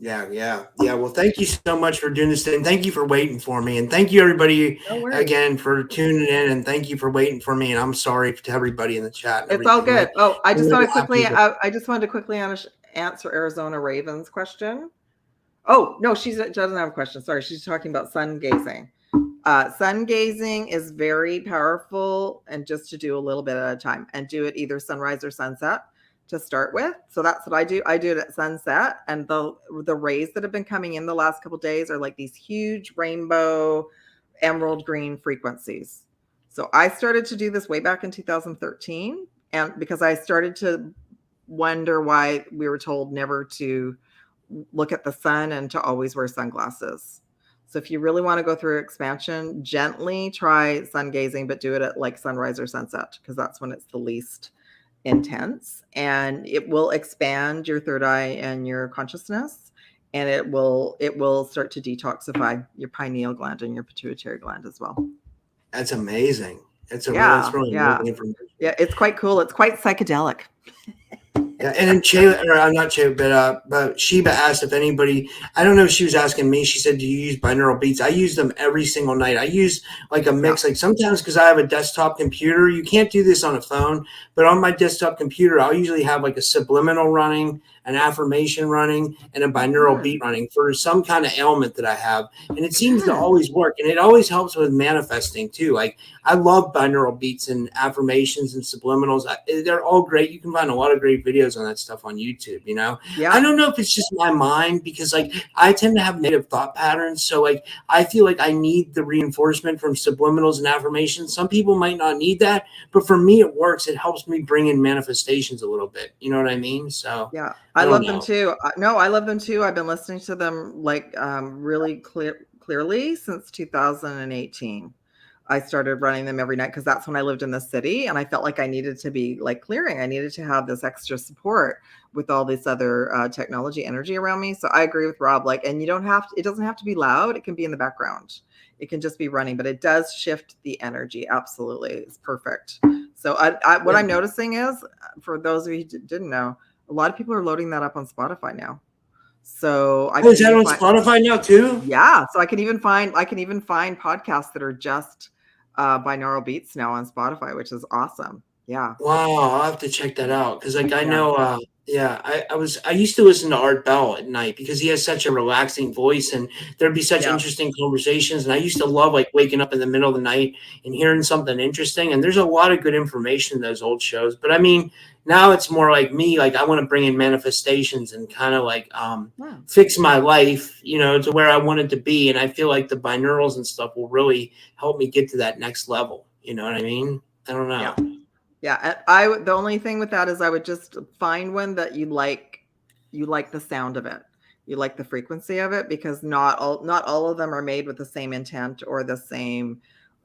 Yeah. Well, thank you so much for doing this thing. Thank you for waiting for me. And thank you, everybody, again, for tuning in. And thank you for waiting for me. And I'm sorry to everybody in the chat. It's all good. Oh, I just want to quickly answer Arizona Raven's question. Oh, no, she doesn't have a question. Sorry, she's talking about sun gazing. Sun gazing is very powerful, and just to do a little bit at a time and do it either sunrise or sunset to start with. So that's what I do. I do it at sunset, and the rays that have been coming in the last couple of days are like these huge rainbow emerald green frequencies. So I started to do this way back in 2013, and because I started to wonder why we were told never to look at the sun and to always wear sunglasses. So if you really want to go through expansion, gently try sun gazing, but do it at like sunrise or sunset, because that's when it's the least intense, and it will expand your third eye and your consciousness, and it will start to detoxify your pineal gland and your pituitary gland as well. That's amazing. That's really amazing information. Yeah, it's quite cool. It's quite psychedelic. Yeah, and but Sheba asked if anybody, I don't know if she was asking me, she said, do you use binaural beats? I use them every single night. I use like a mix, like sometimes because I have a desktop computer, you can't do this on a phone, but on my desktop computer, I'll usually have like a subliminal running, an affirmation running, and a binaural beat running for some kind of ailment that I have. And it seems to always work. And it always helps with manifesting too. Like, I love binaural beats and affirmations and subliminals. They're all great. You can find a lot of great videos on that stuff on YouTube, you know? Yeah. I don't know if it's just my mind, because like I tend to have negative thought patterns. So like, I feel like I need the reinforcement from subliminals and affirmations. Some people might not need that, but for me, it works. It helps me bring in manifestations a little bit. You know what I mean? So yeah, I love them too. No, I love them too. I've been listening to them like really clearly since 2018. I started running them every night because that's when I lived in the city, and I felt like I needed to be like clearing. I needed to have this extra support with all this other technology energy around me. So I agree with Rob. Like, and you don't have to, it doesn't have to be loud. It can be in the background. It can just be running, but it does shift the energy. Absolutely. It's perfect. So what I'm noticing is, for those of you who didn't know, a lot of people are loading that up on Spotify now. So is that on Spotify now too? Yeah. So I can even find podcasts that are just binaural beats now on Spotify, which is awesome. Yeah. Wow, I'll have to check that out because, like, I know, I used to listen to Art Bell at night because he has such a relaxing voice, and there'd be such interesting conversations. And I used to love like waking up in the middle of the night and hearing something interesting. And there's a lot of good information in those old shows. But I mean, now it's more like me, like I want to bring in manifestations and kind of like fix my life, you know, to where I want it to be. And I feel like the binaurals and stuff will really help me get to that next level. You know what I mean? I don't know. Yeah. The only thing with that is I would just find one that you like the sound of it. You like the frequency of it, because not all of them are made with the same intent or the same,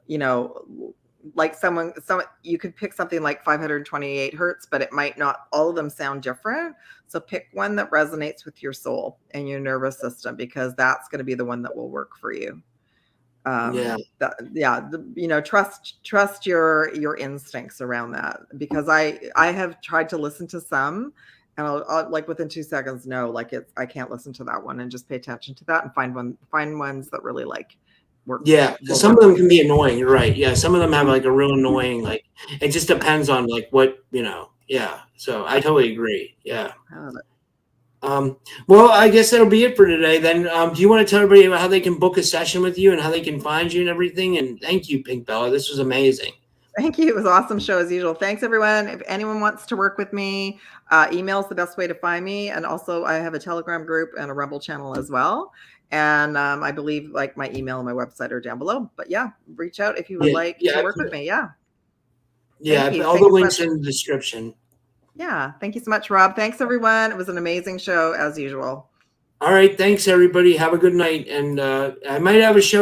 you know, like you could pick something like 528 hertz, but it might not, all of them sound different. So pick one that resonates with your soul and your nervous system, because that's going to be the one that will work for you. You know, trust your instincts around that, because I have tried to listen to some, and I'll like within 2 seconds know, like, I can't listen to that one, and just pay attention to that and find ones that really like work. Yeah, because some of them can be annoying. You're right. Yeah, some of them have like a real annoying, like, it just depends on like what, you know. Yeah, so I totally agree. Yeah. I love it. Well, I guess that'll be it for today then. Do you want to tell everybody about how they can book a session with you and how they can find you and everything? And thank you, Pink Bella. This was amazing. Thank you. It was an awesome show as usual. Thanks, everyone. If anyone wants to work with me, email is the best way to find me. And also I have a Telegram group and a Rumble channel as well. And I believe like my email and my website are down below. But yeah, reach out if you would like to work with me. Yeah. Yeah, all the links in the description. Yeah. Thank you so much, Rob. Thanks, everyone. It was an amazing show as usual. All right. Thanks, everybody. Have a good night. And I might have a show